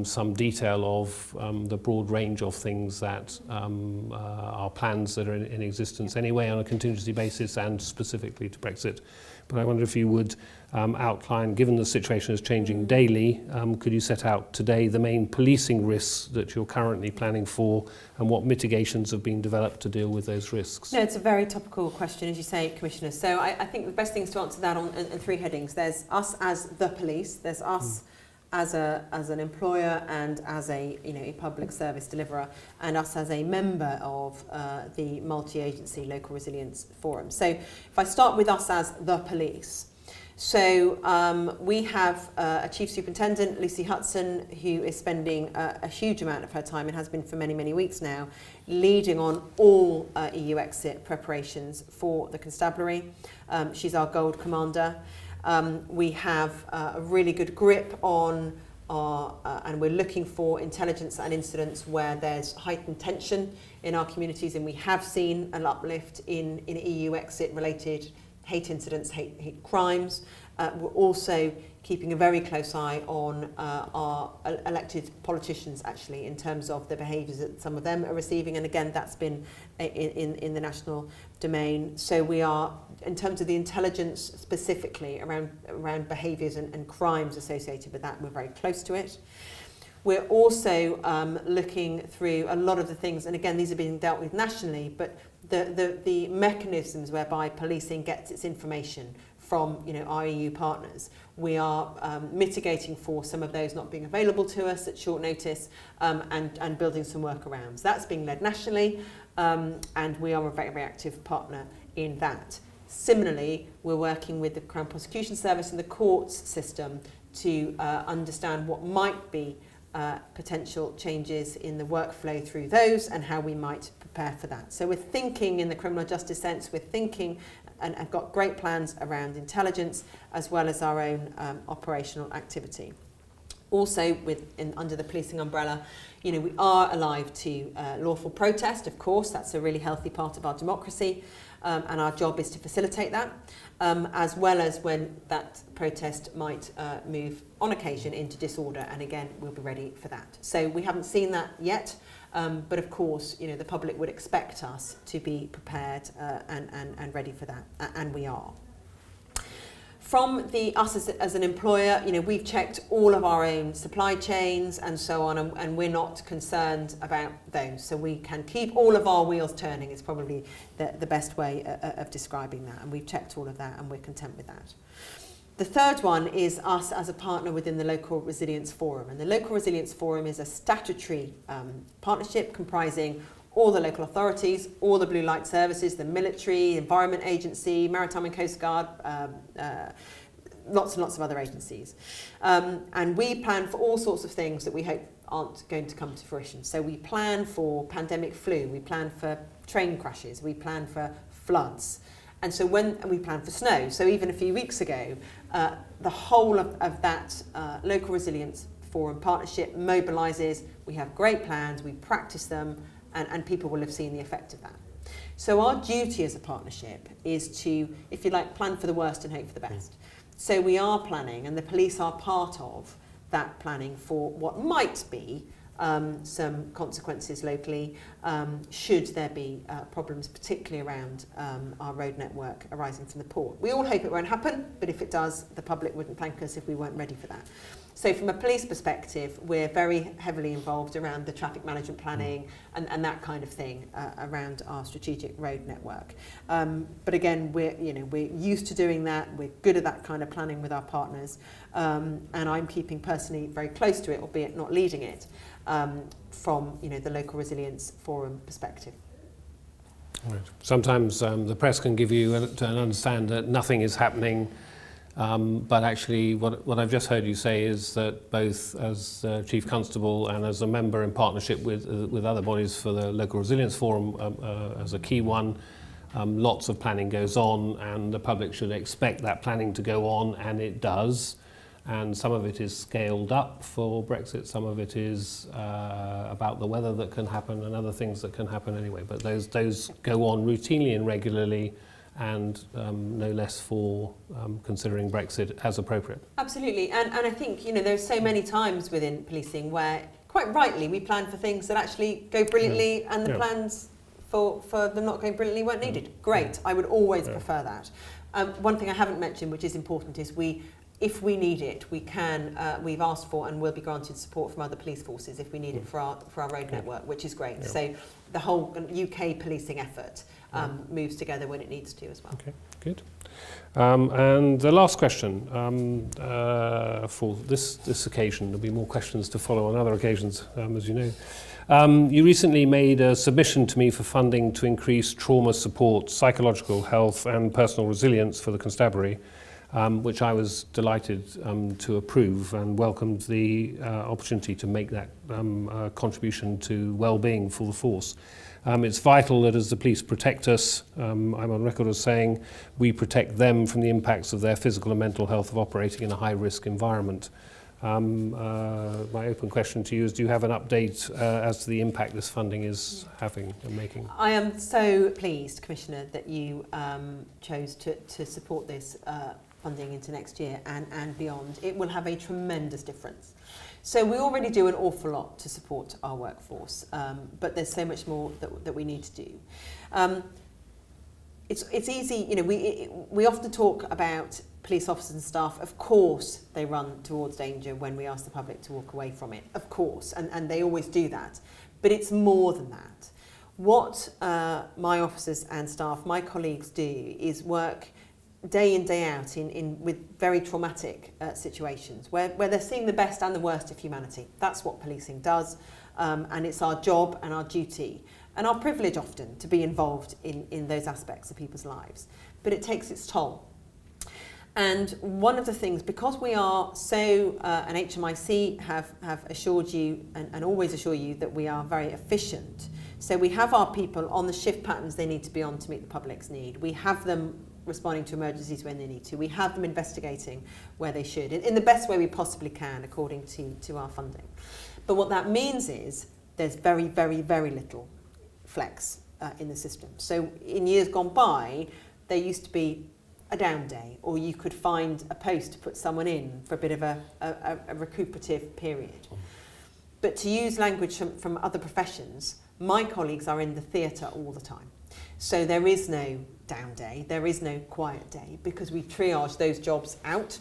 some detail of the broad range of things that are plans that are in existence anyway on a contingency basis and specifically to Brexit. But I wonder if you would outline, given the situation is changing daily, could you set out today the main policing risks that you're currently planning for and what mitigations have been developed to deal with those risks? No, it's a very topical question, as you say, Commissioner. So I think the best thing is to answer that on three headings. There's us as the police, there's us as an employer and as a public service deliverer, and us as a member of the multi-agency local resilience forum. So if I start with us as the police, so we have a chief superintendent, Lucy Hudson, who is spending a huge amount of her time, and has been for many, many weeks now, leading on all EU exit preparations for the constabulary. She's our gold commander. We have a really good grip on and we're looking for intelligence and incidents where there's heightened tension in our communities, and we have seen an uplift in EU exit related hate incidents, hate crimes. We're also keeping a very close eye on our elected politicians, actually, in terms of the behaviours that some of them are receiving, and again that's been in the national domain. So we are, in terms of the intelligence specifically around behaviours and crimes associated with that, we're very close to it. We're also looking through a lot of the things, and again these are being dealt with nationally, but the mechanisms whereby policing gets its information from our EU partners. We are mitigating for some of those not being available to us at short notice, and building some workarounds. That's being led nationally, and we are a very, very active partner in that. Similarly, we're working with the Crown Prosecution Service and the courts system to understand what might be potential changes in the workflow through those and how we might prepare for that. So we're thinking in the criminal justice sense, we're thinking and have got great plans around intelligence as well as our own operational activity. Also, under the policing umbrella, we are alive to lawful protest, of course. That's a really healthy part of our democracy, and our job is to facilitate that, as well as when that protest might move on occasion into disorder, and again, we'll be ready for that. So we haven't seen that yet, but of course, the public would expect us to be prepared and ready for that, and we are. From us as an employer, we've checked all of our own supply chains and so on, and we're not concerned about those. So we can keep all of our wheels turning is probably the best way of describing that. And we've checked all of that and we're content with that. The third one is us as a partner within the Local Resilience Forum. And the Local Resilience Forum is a statutory partnership comprising all the local authorities, all the blue light services, the military, Environment Agency, Maritime and Coast Guard, lots and lots of other agencies. And we plan for all sorts of things that we hope aren't going to come to fruition. So we plan for pandemic flu, we plan for train crashes, we plan for floods. And so and we plan for snow. So even a few weeks ago, the whole of that Local Resilience Forum partnership mobilises. We have great plans, we practice them, and people will have seen the effect of that. So our duty as a partnership is to, if you like, plan for the worst and hope for the best. So we are planning, and the police are part of that planning for what might be some consequences locally, should there be problems, particularly around our road network arising from the port. We all hope it won't happen, but if it does, the public wouldn't thank us if we weren't ready for that. So from a police perspective, we're very heavily involved around the traffic management planning and that kind of thing around our strategic road network. But again, we're used to doing that. We're good at that kind of planning with our partners, and I'm keeping personally very close to it, albeit not leading it, from the Local Resilience Forum perspective. Right. Sometimes the press can give you to understand that nothing is happening. But actually, what I've just heard you say is that both as Chief Constable and as a member in partnership with other bodies for the Local Resilience Forum as a key one, lots of planning goes on, and the public should expect that planning to go on, and it does. And some of it is scaled up for Brexit, some of it is about the weather that can happen and other things that can happen anyway. But those go on routinely and regularly, and no less for considering Brexit as appropriate. Absolutely, and I think there's so many times within policing where, quite rightly, we plan for things that actually go brilliantly, and the plans for them not going brilliantly weren't needed. Great, I would always prefer that. One thing I haven't mentioned, which is important, is if we need it, we can. We've asked for and will be granted support from other police forces if we need it for our road network, which is great. So the whole UK policing effort moves together when it needs to as well. Okay, good. And the last question for this occasion. There'll be more questions to follow on other occasions, as you know. You recently made a submission to me for funding to increase trauma support, psychological health, and personal resilience for the Constabulary, which I was delighted to approve, and welcomed the opportunity to make that contribution to wellbeing for the force. It's vital that as the police protect us, I'm on record as saying, we protect them from the impacts of their physical and mental health of operating in a high-risk environment. My open question to you is, do you have an update as to the impact this funding is having and making? I am so pleased, Commissioner, that you chose to support this funding into next year and beyond. It will have a tremendous difference. So we already do an awful lot to support our workforce, but there's so much more that we need to do. It's easy, we often talk about police officers and staff. Of course they run towards danger when we ask the public to walk away from it, of course, and they always do that. But it's more than that. What my officers and staff, my colleagues do is work day in, day out with very traumatic situations where they're seeing the best and the worst of humanity. That's what policing does, and it's our job and our duty and our privilege often to be involved in those aspects of people's lives. But it takes its toll. And one of the things, because we are so, and HMIC have assured you and always assure you that we are very efficient. So we have our people on the shift patterns they need to be on to meet the public's need. We have them responding to emergencies when they need to. We have them investigating where they should, in the best way we possibly can, according to our funding. But what that means is there's very, very, very little flex in the system. So in years gone by, there used to be a down day, or you could find a post to put someone in for a bit of a recuperative period. But to use language from other professions, my colleagues are in the theatre all the time. So there is no down day, there is no quiet day, because we triage those jobs out.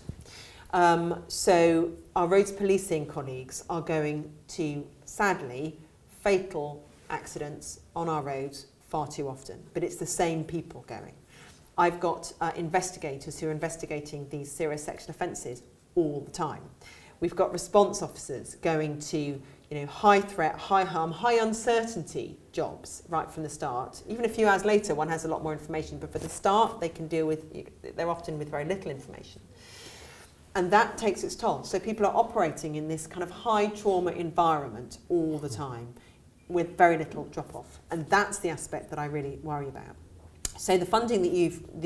So our roads policing colleagues are going to, sadly, fatal accidents on our roads far too often, but it's the same people going. I've got investigators who are investigating these serious sexual offences all the time. We've got response officers going to high threat, high harm, high uncertainty jobs right from the start. Even a few hours later, one has a lot more information, but for the start, they can deal with, they're often with very little information. And that takes its toll. So people are operating in this kind of high trauma environment all the time with very little drop off. And that's the aspect that I really worry about. So the funding that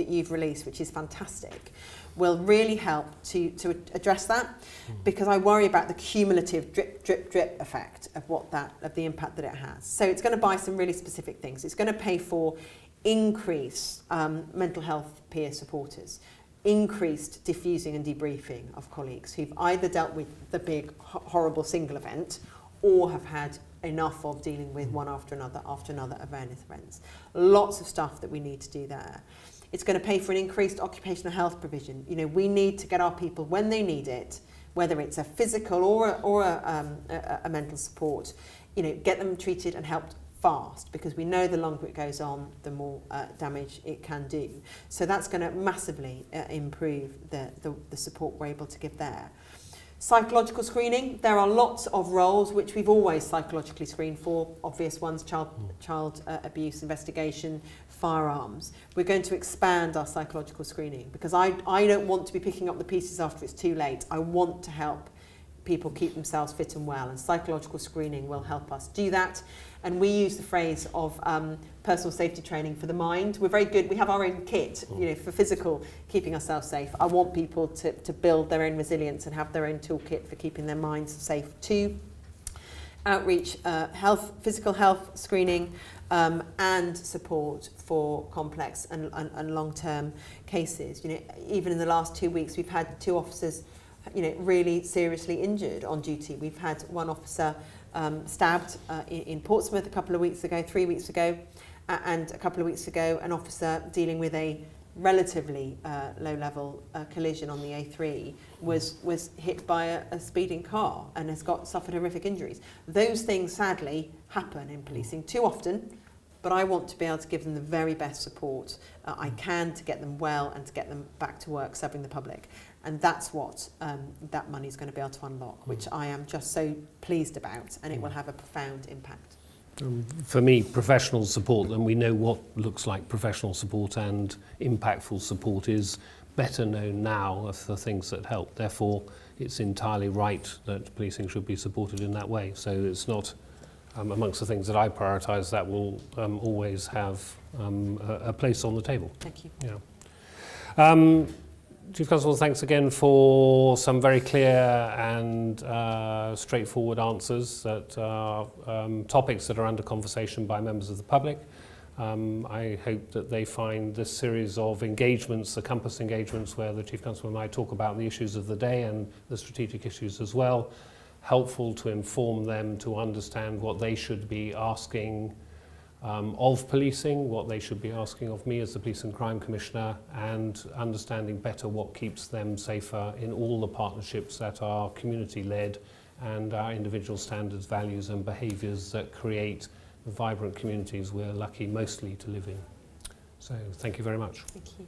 you've released, which is fantastic, will really help to address that, because I worry about the cumulative drip, drip, drip effect of the impact that it has. So it's going to buy some really specific things. It's going to pay for increased mental health peer supporters, increased diffusing and debriefing of colleagues who've either dealt with the big horrible single event or have had enough of dealing with one after another awareness events. Lots of stuff that we need to do there. It's going to pay for an increased occupational health provision. We need to get our people when they need it, whether it's a physical or a mental support, get them treated and helped fast, because we know the longer it goes on, the more damage it can do. So that's going to massively improve the support we're able to give there. Psychological screening, there are lots of roles which we've always psychologically screened for, obvious ones, child abuse investigation, firearms. We're going to expand our psychological screening, because I don't want to be picking up the pieces after it's too late. I want to help people keep themselves fit and well, and psychological screening will help us do that. And we use the phrase of personal safety training for the mind. We're very good, we have our own kit, for physical, keeping ourselves safe. I want people to build their own resilience and have their own toolkit for keeping their minds safe too. Outreach, physical health screening, and support for complex and long-term cases. Even in the last 2 weeks, we've had 2 officers really seriously injured on duty. We've had one officer stabbed in Portsmouth a couple of weeks ago, 3 weeks ago, and a couple of weeks ago, an officer dealing with a relatively low-level collision on the A3 was hit by a speeding car and has suffered horrific injuries. Those things, sadly, happen in policing too often, but I want to be able to give them the very best support I can to get them well and to get them back to work serving the public. And that's what that money is going to be able to unlock, which I am just so pleased about, and it will have a profound impact. For me, professional support, and we know what looks like professional support and impactful support is better known now of the things that help. Therefore, it's entirely right that policing should be supported in that way. So it's not amongst the things that I prioritise that will always have a place on the table. Thank you. Yeah. Chief Constable, thanks again for some very clear and straightforward answers that are topics that are under conversation by members of the public. I hope that they find this series of engagements, the Compass engagements, where the Chief Constable and I talk about the issues of the day and the strategic issues as well, helpful to inform them to understand what they should be asking of policing, what they should be asking of me as the Police and Crime Commissioner, and understanding better what keeps them safer in all the partnerships that are community-led and our individual standards, values and behaviours that create the vibrant communities we're lucky mostly to live in. So thank you very much. Thank you.